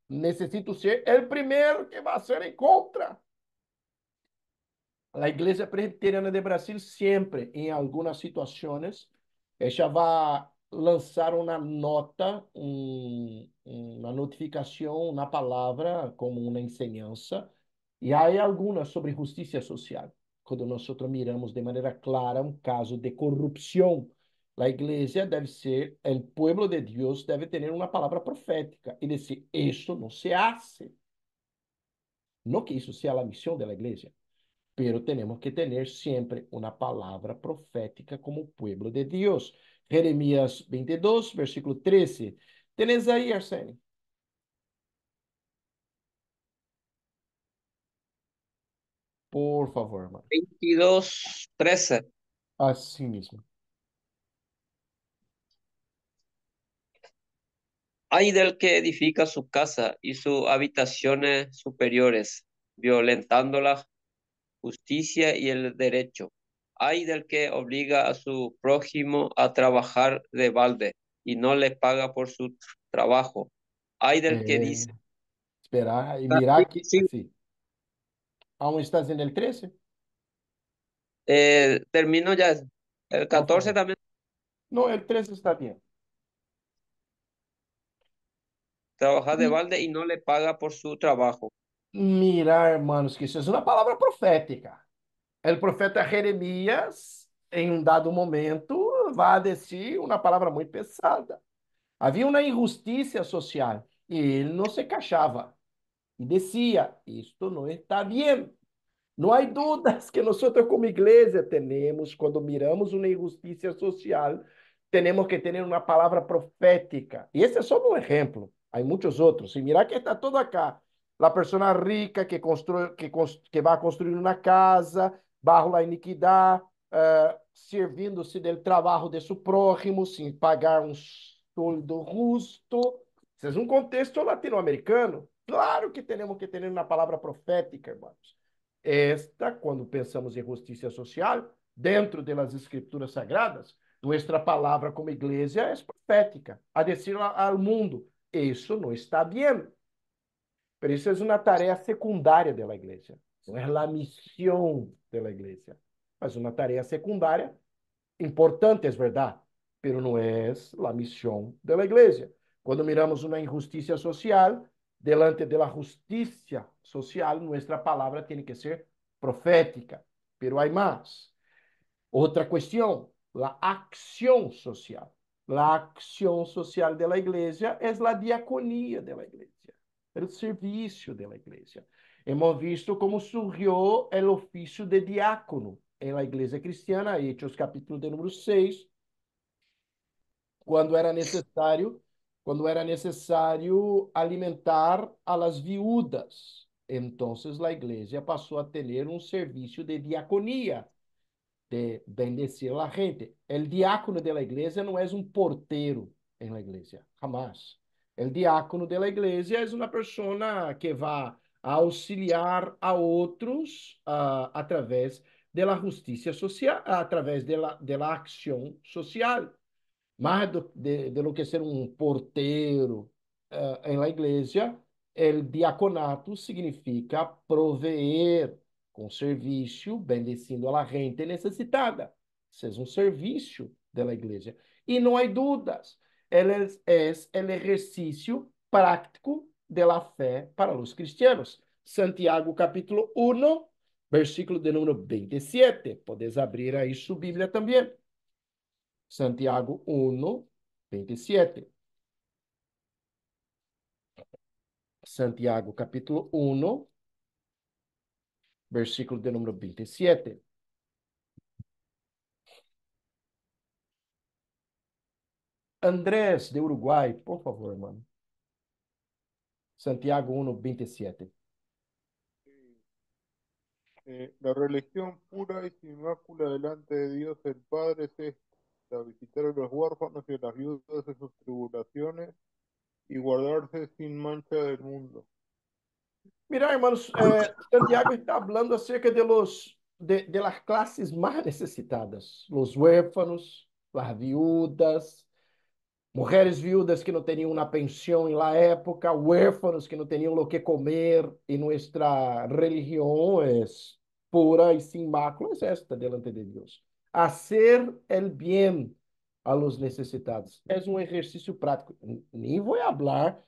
necessito ser o primeiro que vai ser em contra. A Igreja Presbiteriana de Brasil sempre, em algumas situações, ela vai lançar uma nota, uma notificação, uma palavra como uma enseñança, e há algumas sobre justiça social. Quando nós miramos de maneira clara um caso de corrupção, a igreja deve ser, o povo de Deus deve ter uma palavra profética e dizer: isso não se hace. Não que isso seja a missão da igreja, pero tenemos que tener siempre una palabra profética como pueblo de Dios. Jeremías 22, versículo 13. ¿Tenés ahí, Arsenio? Por favor, hermano. 22:13. Así mismo. Ay del que edifica su casa y sus habitaciones superiores, violentando la justicia y el derecho. Ay del que obliga a su prójimo a trabajar de balde y no le paga por su trabajo. Ay del que dice, Esperar y mirar que, sí, así. ¿Aún estás en el 13? termino ya. El Por 14 favor. también, No, el 13 está bien. trabajar de balde y no le paga por su trabajo. Mirar, hermanos, que isso é uma palavra profética. O profeta Jeremias, em um dado momento, vai dizer uma palavra muito pesada. Havia uma injustiça social e ele não se queixava. E dizia: isto não está bem. Não há dúvidas que nós, como igreja, temos, quando miramos uma injustiça social, temos que ter uma palavra profética. E esse é só um exemplo. Há muitos outros. E mirar que está todo acá. A pessoa rica que vai construir uma casa, bajo a iniquidade, servindo-se do trabalho de seu prójimo, sem pagar um sueldo justo. Esse é um contexto latino-americano. Claro que temos que ter uma palavra profética, irmãos. Esta, quando pensamos em justiça social, dentro das escrituras sagradas, nossa palavra como igreja é profética, a dizer ao mundo: isso não está bem. Por isso é uma tarefa secundária da igreja. Não é a missão da igreja, mas uma tarefa secundária importante, é verdade, mas não é a missão da igreja. Quando miramos uma injustiça social, delante da justiça social, nossa palavra tem que ser profética. Pero há mais. Outra questão, a ação social. A ação social da igreja é a diaconia da igreja, é o serviço da igreja. Hemos visto como surgiu o ofício de diácono em la igreja cristiana, Hechos capítulo de número 6, quando era necessário alimentar a las viúvas. Então, a igreja passou a ter um serviço de diaconia, de bendecir a gente. El diácono de la iglesia no es un portero en la iglesia, jamás. El diácono de la iglesia es una persona que va a auxiliar a outros a través de la justicia social, a través de la acción social. Mais de lo que ser um porteiro em la igreja, el diaconato significa proveer com serviço, bendecindo a la gente necessitada. Esse é um serviço da igreja. E não há dúvidas, ele é o exercício prático de la fé para os cristianos. Santiago capítulo 1, versículo de número 27. Podes abrir aí sua Bíblia também. Santiago 1, 27. Santiago capítulo 1, versículo de número 27. Andrés, de Uruguai, por favor, hermano. Santiago 1, 27. La religión pura y sin mácula delante de Dios el Padre es esta: visitar a los huérfanos y a las viudas en sus tribulaciones y guardarse sin mancha del mundo. Mira, hermanos, Santiago está hablando acerca de las clases más necesitadas, los huérfanos, las viudas, mulheres viudas que não tinham uma pensão em la época, huérfanos que não tinham o que comer, e nossa religião é pura y sin mácula es esta delante de Dios. Hacer el bien a los necesitados. Es un ejercicio práctico. Ni voy a hablar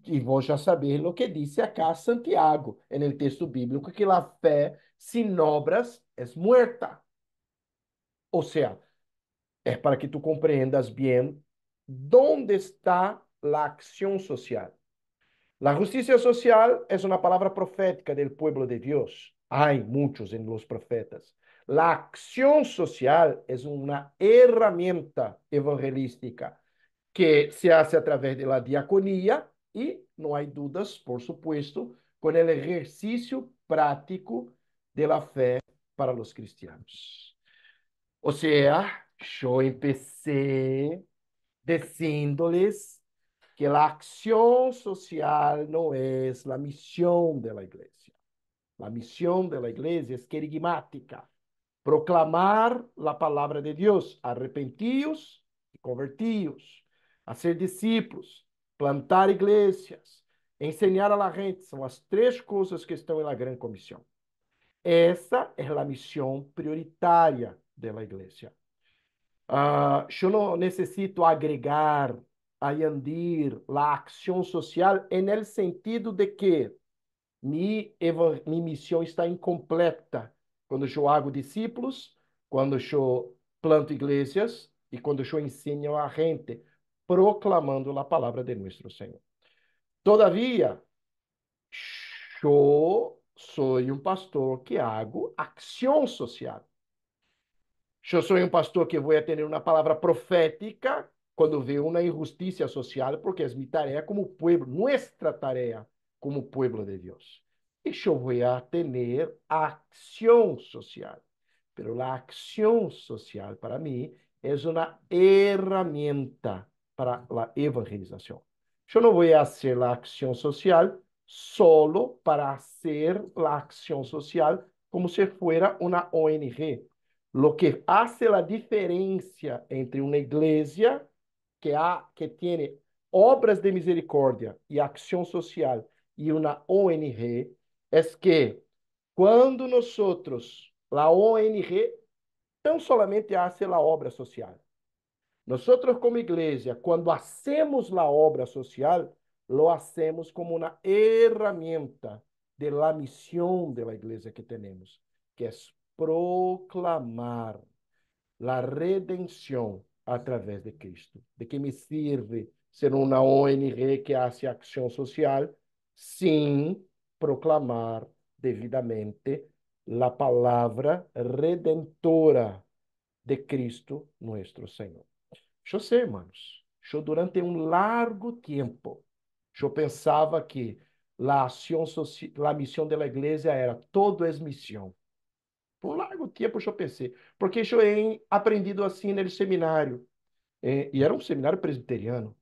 y voy a saber lo que dice acá Santiago en el texto bíblico, que la fe sin obras es muerta. O sea, es para que tú comprendas bien dónde está la acción social. La justicia social es una palabra profética del pueblo de Dios. Hay muchos en los profetas. La acción social es una herramienta evangelística que se hace a través de la diaconía y, no hay dudas, por supuesto, con el ejercicio práctico de la fe para los cristianos. O sea, yo empecé diciéndoles que la acción social no es la misión de la iglesia. La misión de la iglesia es querigmática, proclamar la palabra de Dios, arrepentíos y convertíos, hacer discípulos, plantar iglesias, enseñar a la gente. Son las tres cosas que están en la gran comisión. Esa es la misión prioritaria de la iglesia. Yo no necesito agregar, añadir la acción social en el sentido de que mi misión está incompleta quando eu hago discípulos, quando eu planto igrejas e quando eu ensino a gente proclamando a palavra de nosso Senhor. Todavia, eu sou um pastor que hago acção social. Eu sou um pastor que vou ter uma palavra profética quando veo uma injustiça social, porque é minha tarefa como pueblo, nossa tarefa como pueblo de Deus. E eu vou ter ação social. Pero a ação social para mim é uma herramienta para a evangelização. Eu não vou fazer a ação social solo para fazer a ação social como se fuera uma ONG. Lo que hace la diferencia entre una iglesia que tiene obras de misericordia y acción social y una ONG es que cuando nosotros, la ONG, tan solamente hace la obra social. Nosotros como iglesia, cuando hacemos la obra social, lo hacemos como una herramienta de la misión de la iglesia que tenemos, que es proclamar la redención a través de Cristo. ¿De qué me sirve ser una ONG que hace acción social sin proclamar debidamente la palabra redentora de Cristo nuestro Señor? Eu sei, hermanos, eu durante um largo tempo, eu pensava que a missão da igreja era todo é missão. Por um largo tempo eu pensei, porque eu he aprendido assim no seminário, e era um seminário presbiteriano.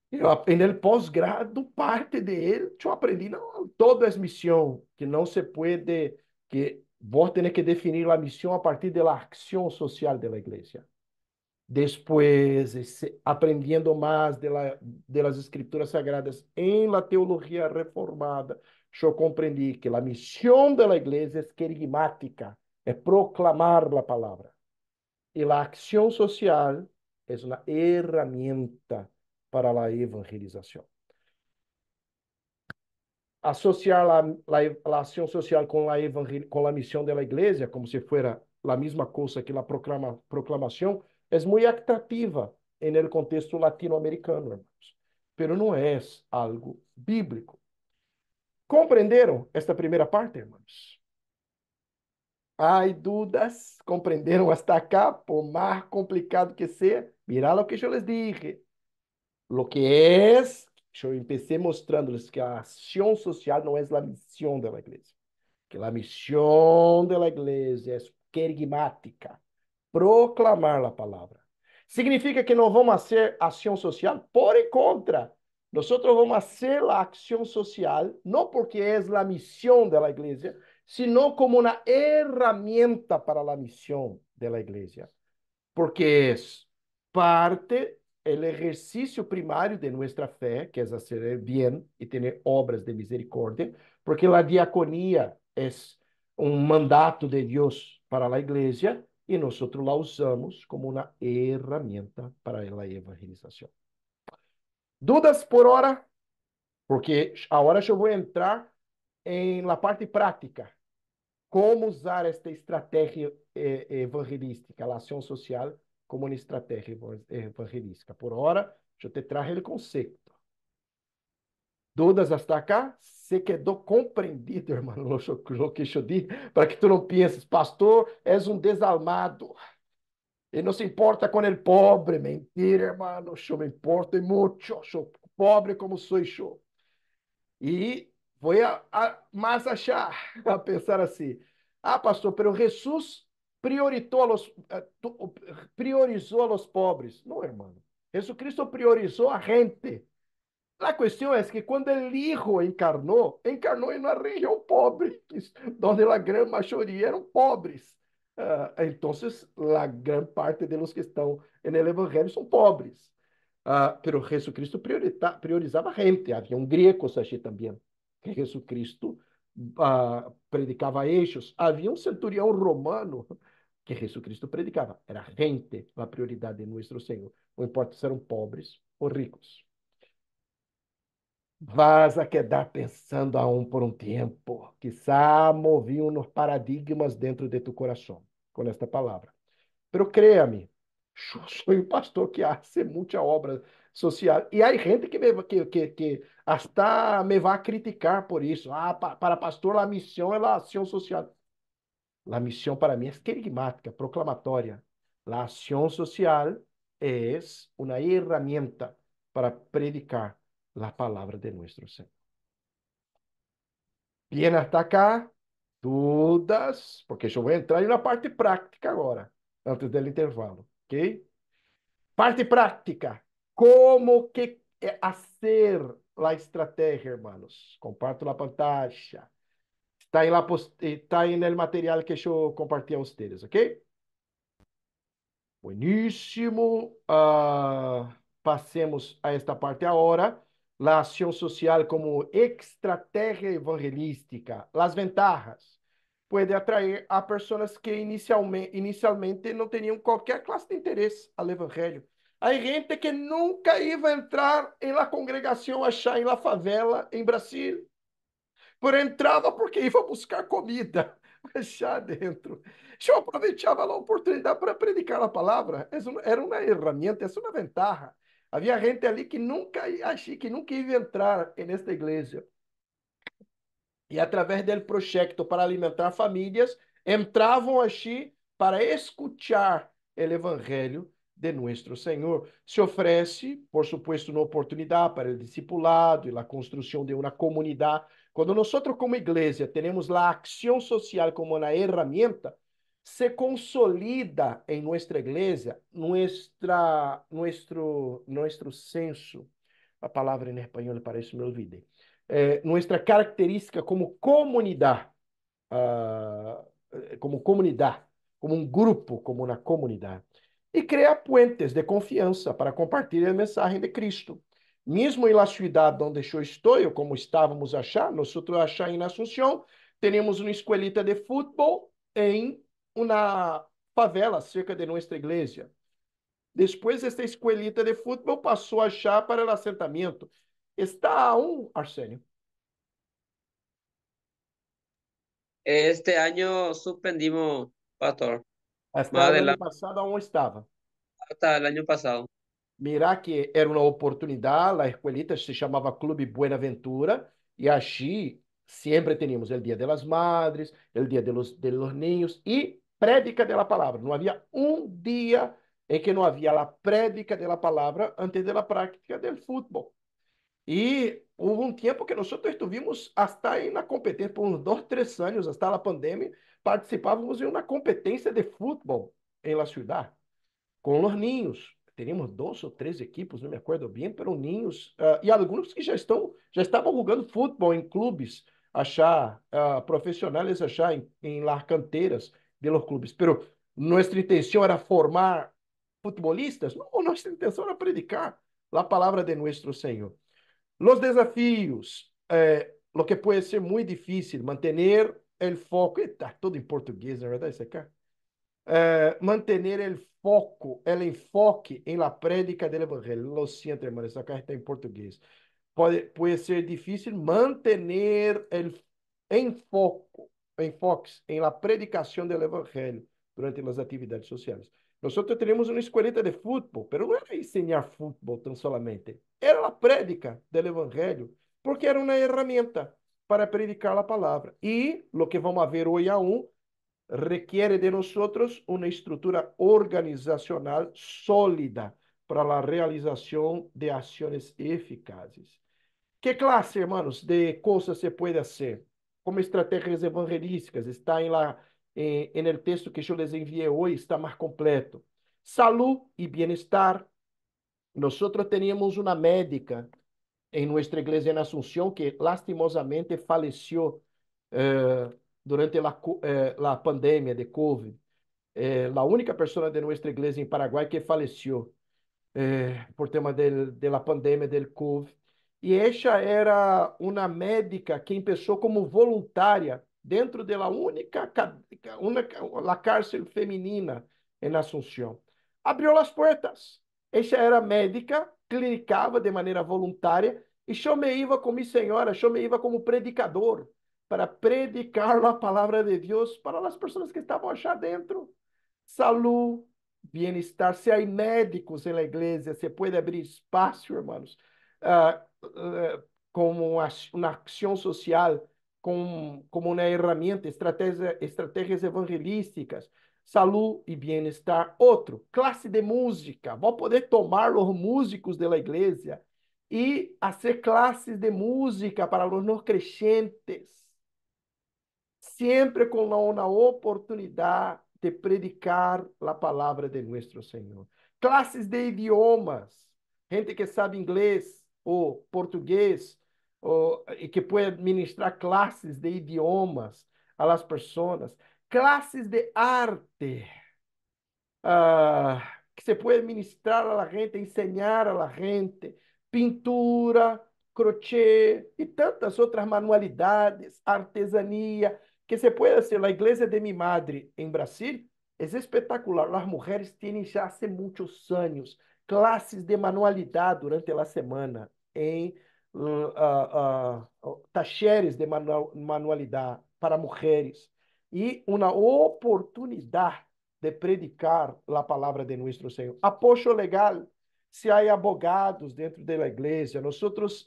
No pós-grado, parte dele, eu aprendi, não, todo é missão, que não se pode, que vos tenés que definir a missão a partir da ação social da igreja. Después, aprendiendo más de las escrituras sagradas en la teología reformada, yo comprendí que la misión de la iglesia es querigmática, es proclamar la palabra. Y la acción social es una herramienta para la evangelización. Asociar la acción social con la misión de la iglesia, como si fuera la misma cosa que la proclamación, es muy atractiva en el contexto latinoamericano, hermanos, pero no es algo bíblico. ¿Comprendieron esta primera parte, hermanos? ¿Hay dudas? ¿Comprendieron hasta acá? Por más complicado que sea, mira lo que yo les dije. Lo que es, yo empecé mostrándoles que la acción social no es la misión de la iglesia, que la misión de la iglesia es querigmática, proclamar la palabra. Significa que no vamos a hacer acción social, por el contra, nosotros vamos a hacer la acción social, no porque es la misión de la iglesia, sino como una herramienta para la misión de la iglesia, porque es parte el ejercicio primario de nuestra fe, que es hacer el bien y tener obras de misericordia, porque la diaconía es um mandato de Deus para a igreja e nós la usamos como uma ferramenta para a evangelização. Dúvidas por hora? Porque agora eu vou entrar em la parte prática. Como usar esta estratégia evangelística, a ação social, como uma estratégia evangelística. Por hora, eu te trago o conceito. Dúvidas hasta acá? Se quedou compreendido, irmão, o que eu disse, para que tu não penses, pastor, és um desalmado. E não se importa com o pobre. Mentira, irmão, eu me importo muito. Sou pobre como sou eu. E vou mais achar, a pensar assim, pastor, pero Jesus priorizou a los pobres. Não, irmão. Jesucristo priorizou a gente. A questão é que quando o Hijo encarnou em uma região pobre, onde a grande maioria eram pobres. Então, a grande parte de los que estão no Evangelho são pobres. Pero Jesucristo priorizava a gente. Havia gregos allí também, que Jesucristo predicava a ellos. Havia centurião romano que Jesucristo predicava. Era gente a prioridade de nosso Senhor. Não importa se eram pobres ou ricos. Vas a quedar pensando aún por um tempo. Quizá moviam nos paradigmas dentro de tu coração com esta palavra. Pero créame, eu sou um pastor que hace muita obra social. E há gente que hasta me vai criticar por isso. Para pastor, a missão é a ação social. A missão para mim é querigmática, proclamatória. A ação social é uma ferramenta para predicar a palavra de nosso Senhor. Bien hasta acá, dúvidas, porque eu vou entrar na parte prática agora, antes do intervalo, ok? Parte prática. Como que fazer a estratégia, hermanos? Comparto a pantalla. Está aí no material que eu compartilhei a vocês, ok? Bueníssimo. Passemos a esta parte agora. La ação social como estratégia evangelística. Las ventajas. Pode atrair a pessoas que inicialmente não tinham qualquer classe de interesse ao evangelho. Há gente que nunca ia entrar em la congregação achar em la favela em Brasil. Por entrava porque ia buscar comida, achar dentro. Eu aproveitava a oportunidade para predicar a palavra. Era uma ferramenta, essa é uma ventaja. Havia gente ali que achei que nunca ia entrar nesta igreja. E através do projeto para alimentar famílias, entravam aqui para escutar o evangelho de nosso Senhor. Se oferece, por supuesto, uma oportunidade para o discipulado e a construção de uma comunidade. Quando nós, como igreja, temos a ação social como uma ferramenta, se consolida em nossa igreja nosso senso. A palavra em espanhol parece me olvidei. Nossa característica como comunidade, como um grupo, como uma comunidade. E criar puentes de confiança para compartilhar a mensagem de Cristo. Mesmo em la ciudad onde eu estou, ou como estávamos achar, nós achar em Assunção, temos uma escoelita de futebol em uma favela cerca de nossa igreja. Depois, esta escoelita de futebol passou a achar para o assentamento. Está Arsenio? Este año suspendimos, pastor. Hasta Más o ano adelante, passado, aonde estava? hasta el año pasado. Mirá que era uma oportunidade, a escoelita se chamava Clube Buenaventura, e aqui sempre tínhamos o Dia de las Madres, o Dia de los Niños e prédica da palavra. Não havia um dia em que não havia a prédica da palavra antes da prática do futebol. E houve um tempo que nós estuvimos hasta aí na competência, por uns 2, 3 anos, hasta a pandemia, participávamos de uma competência de futebol em la ciudad, com os ninhos. Teríamos 2 ou 3 equipos, não me acordo bem, pero ninhos, e alguns que já estavam jogando futebol em clubes, profissionais, em las canteiras de los clubes. Pero nossa intenção era formar futebolistas? Não, nossa intenção era predicar a palavra de nosso Senhor. Los desafios, lo que puede ser muy difícil, mantener el foco, está todo em português, na verdade, isso aqui. Mantener el enfoque en la prédica del evangelio. Lo siento, hermano, essa carta está em português. Pode ser difícil mantener el enfoques en la predicación del evangelio durante las actividades sociales. Nosotros tenemos una escuelita de fútbol, pero no era enseñar fútbol tan solamente. Era la prédica del evangelio, porque era una herramienta para predicar la palabra. Y lo que vamos a ver hoy aún requiere de nosotros una estructura organizacional sólida para la realización de acciones eficaces. ¿Qué clase, hermanos, de cosas se puede hacer? Como estrategias evangelísticas, está en el texto que yo les envié hoy, está más completo. Salud y bienestar. Nosotros teníamos una médica en nuestra iglesia en Asunción que lastimosamente falleció durante la pandemia de COVID. La única persona de nuestra iglesia en Paraguay que falleció por tema de la pandemia del COVID. E ella era uma médica que começou como voluntária dentro de la única la cárcel feminina em Asunción. Abriu as portas. Ella era médica, clinicava de maneira voluntária e eu me iba com minha senhora, eu me iba como predicador para predicar a palavra de Deus para as pessoas que estavam allá dentro. Salud, bienestar. Se há médicos na igreja, se pode abrir espaço, irmãos, como uma ação social, como uma ferramenta, estratégias evangelísticas. Salud e bienestar. Outro, classe de música. Vou poder tomar os músicos da igreja e fazer classes de música para os não crescentes. Sempre com uma oportunidade de predicar a palavra de nosso Senhor. Classes de idiomas, gente que sabe inglês ou português, e que pode ministrar classes de idiomas a las pessoas. Classes de arte, que se pode ministrar a la gente, ensinar a la gente. Pintura, crochê e tantas outras manualidades, artesania, que se puede hacer. La iglesia de mi madre en Brasil es espectacular. Las mujeres tienen ya hace muchos años clases de manualidad durante la semana en talleres de manualidad para mujeres y una oportunidad de predicar la palabra de nuestro Señor. Apoyo legal. Se há abogados dentro da igreja, nós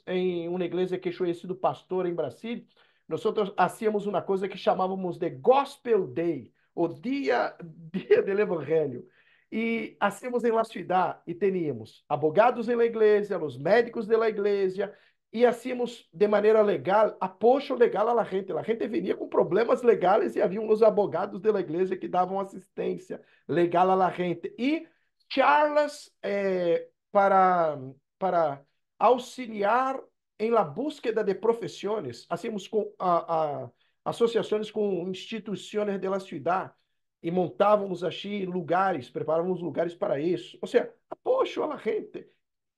em uma igreja que eu he sido pastor em Brasília, nós hacíamos uma coisa que chamávamos de Gospel Day, o dia do Evangelho. E hacíamos em la ciudad e teníamos abogados em la igreja, os médicos da igreja, e hacíamos de maneira legal, apoio legal a la gente. A gente vinha com problemas legais e haviam os abogados da igreja que davam assistência legal a la gente. E charlas para auxiliar em la búsqueda de profissões. Hacemos com associações com instituições da cidade e montávamos assim lugares, preparávamos lugares para isso. Ou seja, apoio a la gente.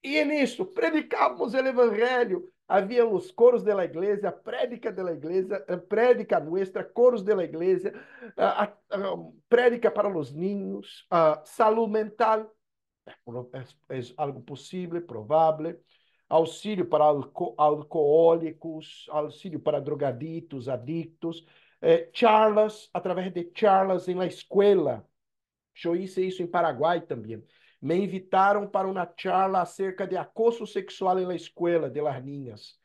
E nisso, predicávamos o evangelho. Havia os coros da igreja, prédica da igreja, prédica nossa, coros da igreja, prédica para os niños, saúde mental, é algo possível, provável, auxílio para alcoólicos, auxílio para drogaditos, adictos, charlas, através de charlas em la escola. Eu hice isso em Paraguai também. Me invitaram para uma charla acerca de acoso sexual na escola de las niñas.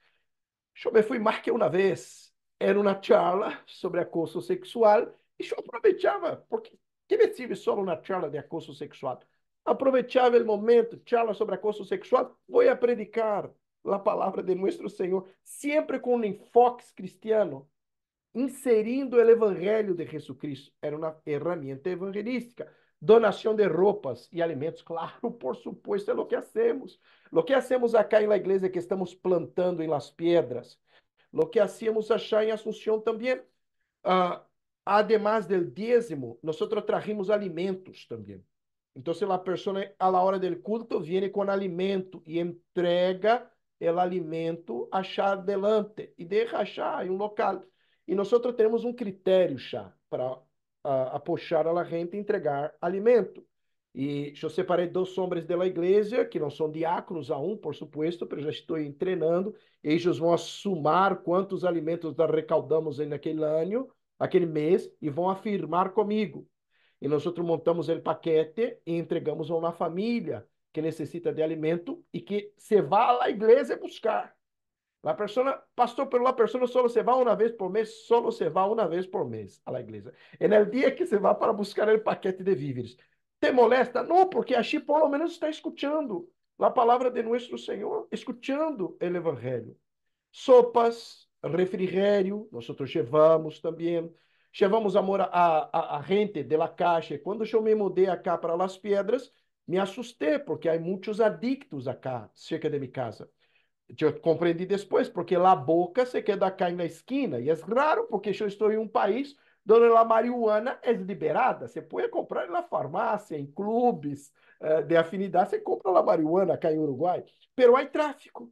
Eu me fui mais que uma vez. Era uma charla sobre acoso sexual e eu aproveitava, porque que me tive só uma charla de acoso sexual? Aproveitava o momento, charla sobre acoso sexual, vou a predicar a palavra de nosso Senhor, sempre com um enfoque cristiano, inserindo o evangelho de Jesucristo. Era uma ferramenta evangelística. Donação de roupas e alimentos, claro, por supuesto, é o que hacemos. O que hacemos acá na igreja que estamos plantando em Las Piedras. O que hacíamos achar em Asunción também. Además del dízimo, nós trajimos alimentos também. Então, a pessoa, a la hora del culto, viene com alimento e entrega o alimento achar delante e deixa achar em um local. E nós temos um critério já para apoiar a gente a entregar alimento. E eu separei 2 homens da igreja, que não são diáconos aún, por supuesto, mas já estou treinando. Eles vão assumir quantos alimentos recaudamos naquele ano, aquele mês, e vão afirmar comigo. E nós montamos o paquete e entregamos a uma família que necessita de alimento e que se vá à igreja buscar. La persona, pastor, pero la persona solo se va una vez por mes, solo se va una vez por mes a la iglesia. En el día que se va para buscar el paquete de víveres. ¿Te molesta? No, porque así por lo menos está escuchando la palabra de nuestro Señor, escuchando el evangelio. Sopas, refrigerio, nós levamos também. Levamos amor a gente de la caixa. Quando eu me mudei acá para Las Piedras, me assustei, porque há muitos adictos acá, cerca de minha casa. Eu compreendi depois, porque a boca se queda cá na esquina, e é raro, porque eu estou em um país onde a marihuana é liberada. Você pode comprar na farmácia, em clubes de afinidade, você compra a marihuana cá em Uruguai, pero há tráfico.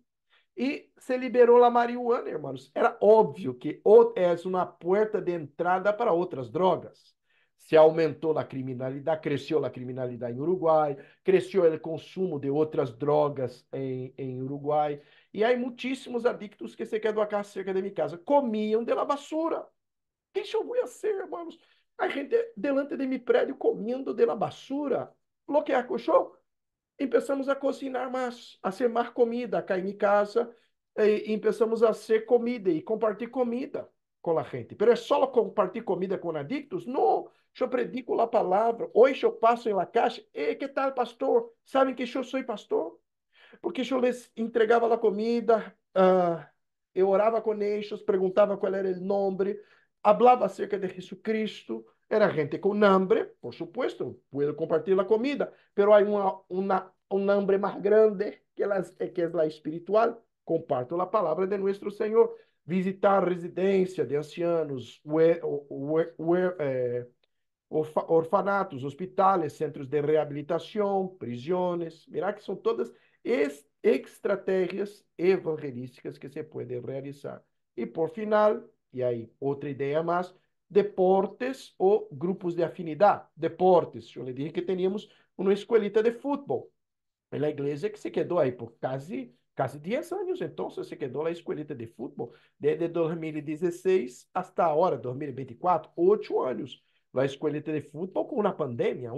E se liberou a marihuana, irmãos. Era óbvio que é uma porta de entrada para outras drogas. Se aumentou a criminalidade, cresceu a criminalidade em Uruguai, cresceu o consumo de outras drogas em Uruguai. E há muitíssimos adictos que se quedam acá cerca de minha casa. Comiam de la basura. O que eu vou fazer, irmãos? A gente delante de meu prédio comendo de la basura. Lo que aconteceu? Começamos a cozinhar mais, a ser mais comida, cá em casa, e começamos a ser comida e compartilhar comida com a gente. Mas é só compartilhar comida com adictos? Não, eu predico a palavra. Hoje eu passo em la caixa, que tal, pastor? Sabem que eu sou pastor? Porque eu lhes entregava a comida, eu orava com eles, perguntava qual era o nome, falava acerca de Jesus Cristo. Era gente com hambre, por supuesto, puedo compartilhar a comida, pero há um hambre mais grande que é a espiritual. Comparto a palavra de nosso Senhor. Visitar residência de ancianos, orfanatos, hospitais, centros de reabilitação, prisões. Mirá que são todas estratégias evangelísticas que se podem realizar. E por final, e aí outra ideia mais, deportes ou grupos de afinidade. Deportes, eu lhe disse que teníamos uma escolinha de futebol. Na igreja que se quedou aí por quase 10 anos, então se quedou a escolinha de futebol desde 2016 até agora, 2024, 8 anos. A escolinha de futebol com uma pandemia,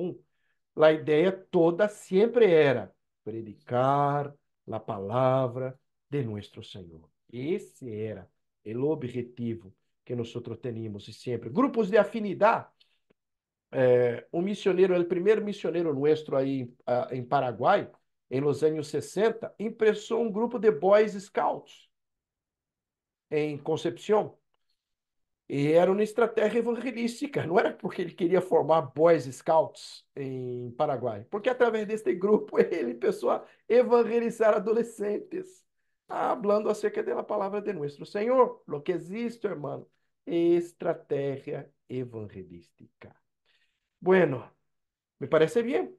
a ideia toda sempre era predicar a palavra de nosso Senhor. Esse era o objetivo que nós teníamos e sempre. Grupos de afinidade. Um missioneiro, o primeiro missioneiro nosso aí em Paraguai, em los anos 60, impressou um grupo de Boys Scouts em Concepción. E era uma estratégia evangelística, não era porque ele queria formar Boys Scouts em Paraguai, porque através deste grupo ele começou a evangelizar adolescentes, falando acerca da palavra de nosso Senhor. Lo que existe, irmão, estratégia evangelística. Bueno, me parece bien.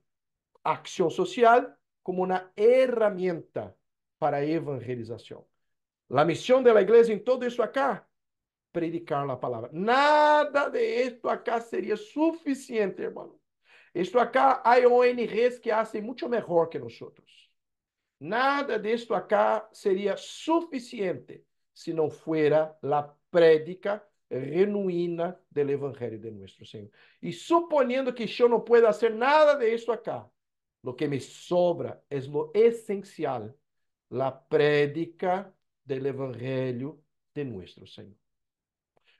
Acción social como una herramienta para evangelización. La misión de la iglesia en todo eso acá, predicar la palabra. Nada de esto acá sería suficiente, hermano. Esto acá hay ONGs que hacen mucho mejor que nosotros. Nada de esto acá sería suficiente si no fuera la prédica genuína del Evangelio de nuestro Señor. Y suponiendo que yo no pueda hacer nada de esto acá, lo que me sobra es lo esencial, la prédica del Evangelio de nuestro Señor.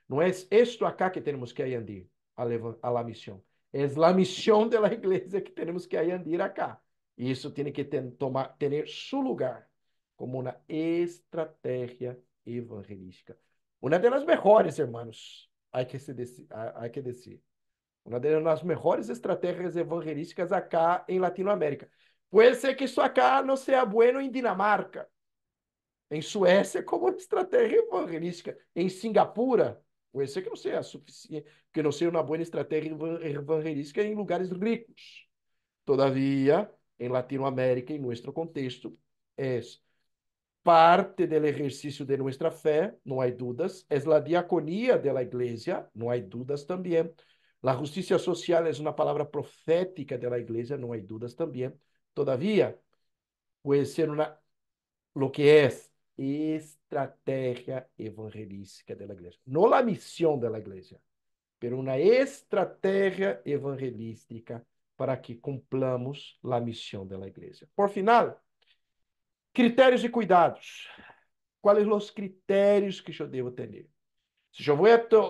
No es esto acá que tenemos que añadir a la misión. Es la misión de la iglesia que tenemos que añadir acá. Y eso tiene que tener su lugar como una estrategia evangelística. Una de las mejores, hermanos, hay que decir. Una de las mejores estrategias evangelísticas acá en Latinoamérica. Puede ser que eso acá no sea bueno en Dinamarca, em Suécia, como uma estratégia evangelística. Em Singapura, pode ser que não seja suficiente, que não seja uma boa estratégia evangelística em lugares ricos. Todavia, em Latinoamérica, em nosso contexto, é parte del ejercicio de nuestra fe, no hay dudas. Es la diaconía de la iglesia, no hay dudas también. La justicia social es una palabra profética de la iglesia, no hay dudas también. Todavía puede ser lo que es estrategia evangelística de la iglesia. No la misión de la iglesia, pero una estrategia evangelística para que cumplamos la misión de la iglesia. Por final, critérios e cuidados. Quais são os critérios que eu devo ter? Se eu vou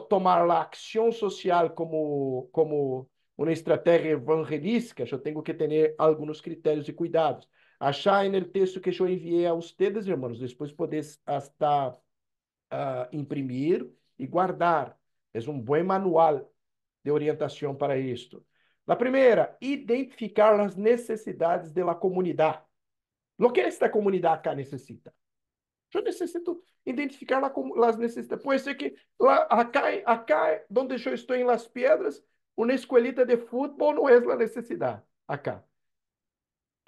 tomar a ação social como uma estratégia evangelística, eu tenho que ter alguns critérios e cuidados. Achar no texto que eu enviei a vocês, irmãos, depois poder hasta imprimir e guardar. É um bom manual de orientação para isto. A primeira, identificar as necessidades da comunidade. O que esta comunidade cá necessita? Eu necessito identificar as necessidades. Pode ser que acá onde eu estou em Las Piedras, uma escoelita de futebol não é a necessidade.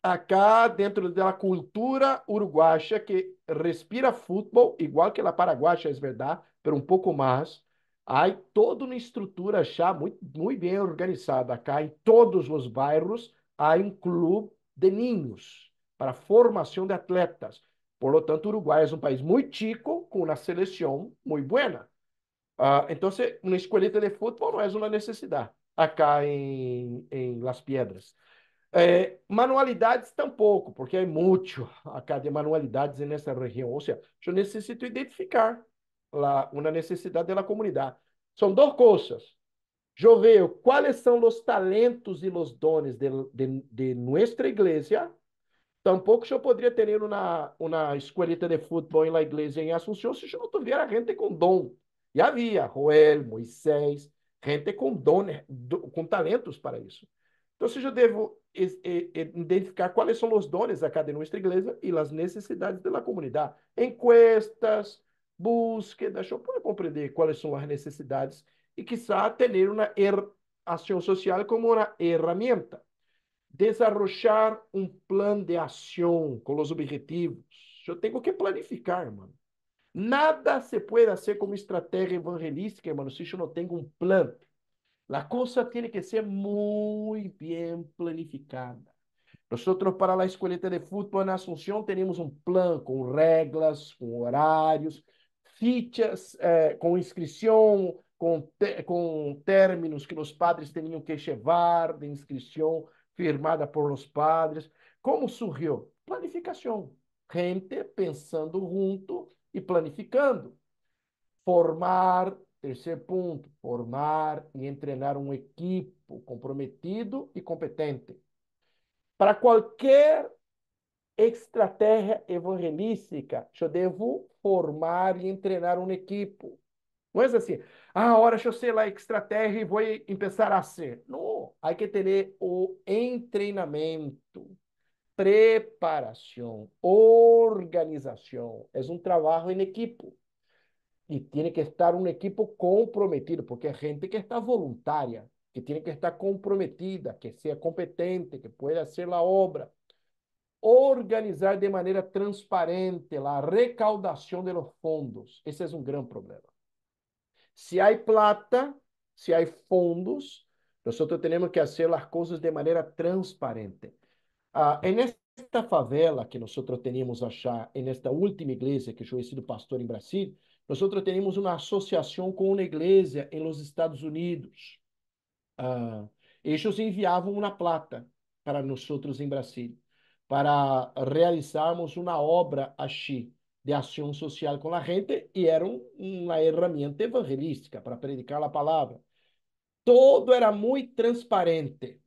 Acá, dentro da cultura uruguaia que respira futebol, igual que a paraguaia, é verdade, mas um pouco mais, há toda uma estrutura já muito bem organizada. Acá, em todos os bairros, há um clube de ninhos para formação de atletas. Por lo tanto, Uruguai é um país muito chico, com uma seleção muito boa. Então, uma escoelita de futebol não é uma necessidade acá em Las Piedras. Manualidades tampouco, porque é muito acá de manualidades nessa região. Ou seja, eu necessito identificar uma necessidade da comunidade. São duas coisas. Eu vejo quais são os talentos e os dones de nossa igreja. Tampouco eu poderia ter uma escoelita de futebol na igreja em Assunção se eu não tivesse gente com dom. E havia Joel, Moisés, gente com dom, com talentos para isso. Então, eu devo identificar quais são os dones acá de nossa igreja e as necessidades da comunidade. Encuestas, búsquedas, eu posso compreender quais são as necessidades e, quizá, ter uma ação social como uma ferramenta. Desarrollar um plano de ação com os objetivos. Eu tenho que planificar, mano. Nada se pode fazer como estratégia evangelística, mano, se eu não tenho um plano. A coisa tem que ser muito bem planificada. Nós, para a escoleta de futebol na Assunção, temos um plano com regras, com horários, fichas, com inscrição, com términos que os padres tinham que levar de inscrição, firmada por os padres. Como surgiu? Planificação. Gente pensando junto e planificando. Formar, terceiro ponto, formar e treinar um equipo comprometido e competente. Para qualquer estratégia evangelística, eu devo formar e treinar um equipo. Não é assim, agora eu sei lá a estratégia e vou começar a ser. Não, há que ter o treinamento, preparação, organização. É um trabalho em equipo. E tem que estar um equipo comprometido, porque é gente que está voluntária, que tem que estar comprometida, que seja competente, que pueda fazer a obra. Organizar de maneira transparente a recaudação de los fondos. Esse é um grande problema. Se há plata, se há fundos, nós temos que fazer as coisas de maneira transparente. Em esta favela que nós temos achar, em esta última igreja que eu he sido pastor em Brasil, nós temos uma associação com uma igreja em los Estados Unidos. Eles enviavam uma plata para nós em Brasil, para realizarmos uma obra aqui de ação social com a gente, e era uma ferramenta evangelística para predicar a palavra. Todo era muito transparente.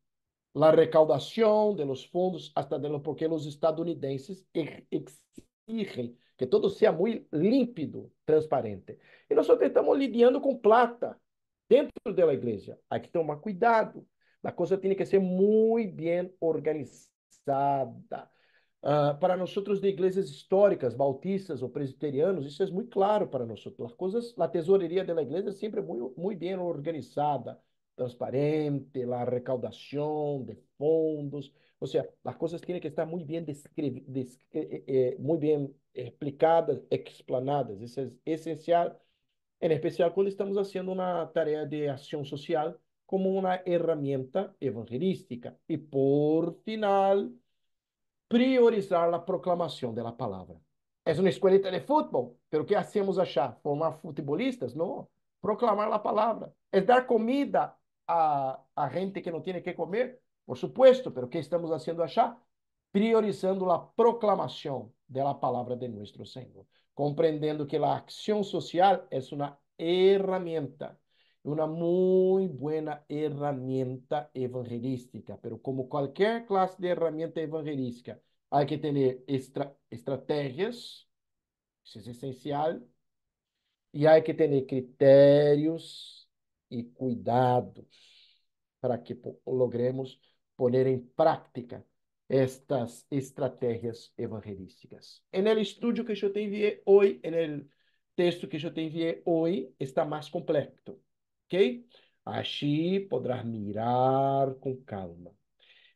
A recaudação de los fundos, hasta porque os estadunidenses exigem que todo seja muito límpido, transparente. E nós estamos lidando com plata dentro da igreja. Há que tomar cuidado. A coisa tem que ser muito bem organizada. Para nós de igrejas históricas, bautistas ou presbiterianos, isso é muito claro para nós. As coisas, a tesouraria da igreja é sempre muito bem organizada, transparente, la recaudación de fondos. O sea, las cosas tienen que estar muy bien explicadas, explanadas. Isso é essencial, em especial quando estamos fazendo uma tarefa de ação social como uma ferramenta evangelística. E, por final, priorizar a proclamação da palavra. É uma escolinha de futebol, pero que hacemos achar? Formar futebolistas? Não. Proclamar a palavra. É dar comida a gente que não tem que comer? Por supuesto, pero que estamos fazendo achar? Priorizando a proclamação da palavra de nosso Senhor. Compreendendo que a ação social é uma herramienta, uma muito boa herramienta evangelística, pero como qualquer classe de herramienta evangelística, há que ter estratégias, isso é essencial, e há que ter critérios e cuidados para que logremos pôr em prática estas estratégias evangelísticas. En el estudio que eu te enviei hoje, en el texto que eu te enviei hoje, está mais completo, ok? Assim podrás mirar com calma.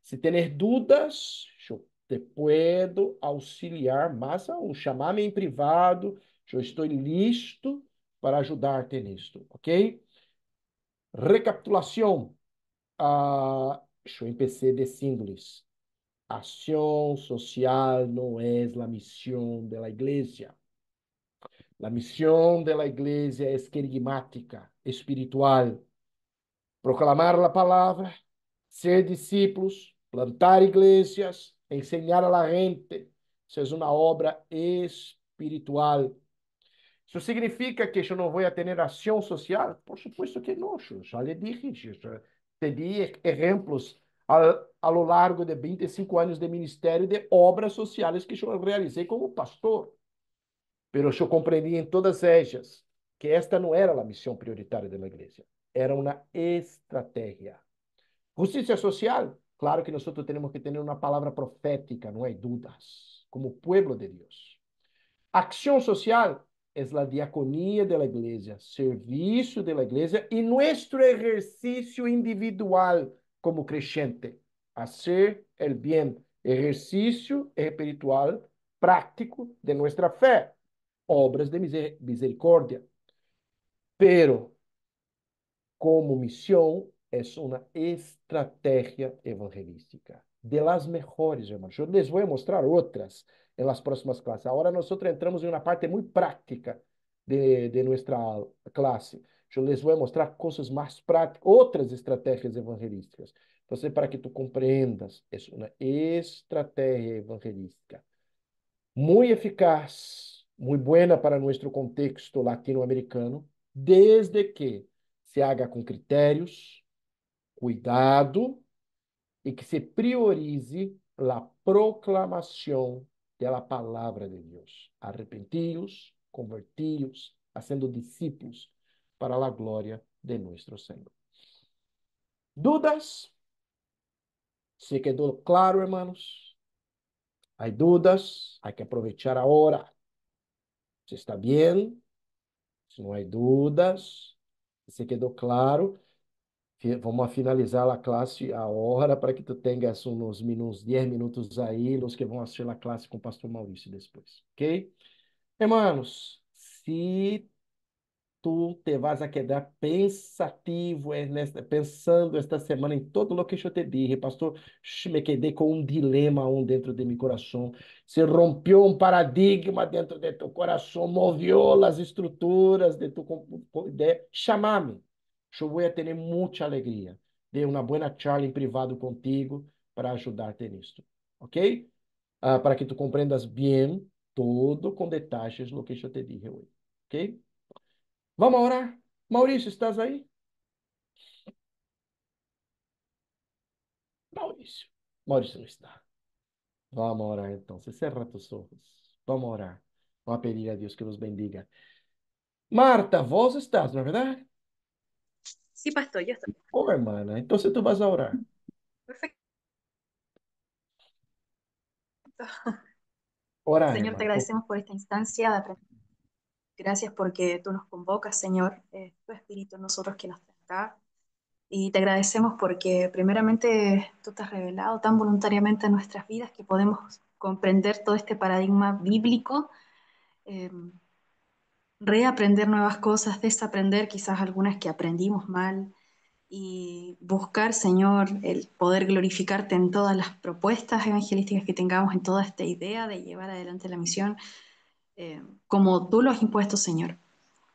Se tener dúvidas, eu te puedo auxiliar mais aún. Chamar-me em privado, eu estou listo para ajudar-te nisto, ok? Recapitulação. Eu empecé diciendo-lhes: ação social não é a missão da igreja. A missão da igreja é querigmática, espiritual. Proclamar a palavra, ser discípulos, plantar igrejas, enseñar a la gente. Isso é uma obra espiritual. Isso significa que eu não vou ter ação social? Por supuesto que não. Eu já lhe dije, te di exemplos a lo largo de 25 anos de ministério de obras sociais que eu realizei como pastor. Pero eu compreendi em todas elas que esta não era a missão prioritária da igreja. Era uma estratégia. Justiça social, claro que nós temos que ter uma palavra profética, não há dúvidas, como pueblo de Deus. Acción social es la diaconía de la iglesia, servicio de la iglesia y nuestro ejercicio individual como creyente. Hacer el bien, ejercicio espiritual práctico de nuestra fe, obras de misericordia. Pero como misión es una estrategia evangelística. De las mejores, hermanos. Yo les voy a mostrar otras en las próximas clases. Ahora nosotros entramos en una parte muy práctica de nuestra clase. Yo les voy a mostrar cosas más prácticas, otras estrategias evangelísticas. Entonces, para que tú comprendas, es una estrategia evangelística muy eficaz, muy buena para nuestro contexto latinoamericano, desde que se haga com critérios, cuidado e que se priorize a proclamação da palavra de Deus. Arrepentidos, convertidos, sendo discípulos para a glória de nosso Senhor. Dudas? Se quedou claro, hermanos? Há dúvidas? Há que aproveitar a hora. Se está bem? Se não há dúvidas, se quedou claro, vamos finalizar a classe a hora para que tu tenhas uns minutos, 10 minutos aí, os que vão assistir a classe com o pastor Maurício depois, ok? Hermanos, se tu te vas a quedar pensativo, pensando esta semana em todo o que eu te dije, pastor, me quedei com um dilema dentro de meu coração. Se rompeu um paradigma dentro de tu coração, moveu as estruturas de tu de chamar-me. Eu vou ter muita alegria de uma boa charla em privado contigo para ajudar-te nisto, ok? Para que tu compreendas bem todo com detalhes o que eu te dije hoje, ok? Vamos orar? Maurício, estás aí? Maurício. Maurício não está. Vamos orar então. Você cerra tus ojos. Vamos orar. Vamos pedir a Deus que nos bendiga. Marta, vos estás, não é verdade? Sí, pastor, yo estoy. Oh, hermana, então tu vas a orar. Perfecto. Orar, Señor, te hermano. agradecemos por esta instancia de aprendizaje. Gracias porque tú nos convocas, Señor, tu Espíritu en nosotros que nos trae acá. Y te agradecemos porque primeramente tú te has revelado tan voluntariamente en nuestras vidas que podemos comprender todo este paradigma bíblico, eh, reaprender nuevas cosas, desaprender quizás algunas que aprendimos mal y buscar, Señor, el poder glorificarte en todas las propuestas evangelísticas que tengamos, en toda esta idea de llevar adelante la misión, como tú lo has impuesto, Señor.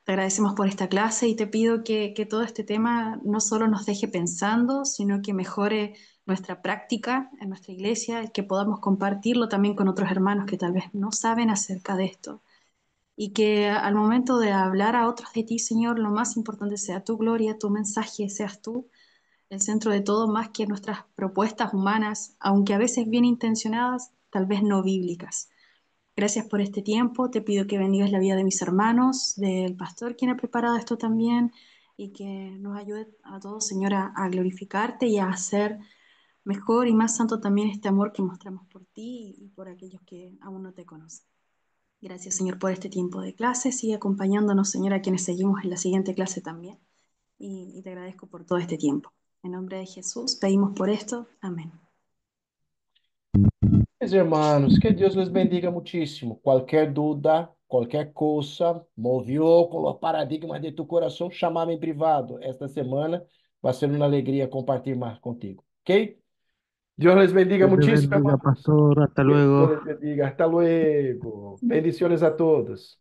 Te agradecemos por esta clase y te pido que todo este tema no solo nos deje pensando, sino que mejore nuestra práctica en nuestra iglesia, que podamos compartirlo también con otros hermanos que tal vez no saben acerca de esto. Y que al momento de hablar a otros de ti, Señor, lo más importante sea tu gloria, tu mensaje, seas tú el centro de todo, más que nuestras propuestas humanas, aunque a veces bien intencionadas, tal vez no bíblicas. Gracias por este tiempo. Te pido que bendigas la vida de mis hermanos, del pastor quien ha preparado esto también, y que nos ayude a todos, Señora, a glorificarte y a hacer mejor y más santo también este amor que mostramos por ti y por aquellos que aún no te conocen. Gracias, Señor, por este tiempo de clase. Sigue acompañándonos, Señor, a quienes seguimos en la siguiente clase también. Y te agradezco por todo este tiempo. En nombre de Jesús pedimos por esto. Amén. Mis hermanos, que Deus les bendiga muitíssimo. Qualquer dúvida, qualquer coisa, movió com os paradigmas de tu coração, chamar-me em privado. Esta semana vai ser uma alegria compartilhar contigo, ok? Deus les bendiga Dios te muitíssimo, bendiga, hermanos. pastor. Hasta Que Deus luego. les bendiga. Hasta luego. Bendiciones a todos.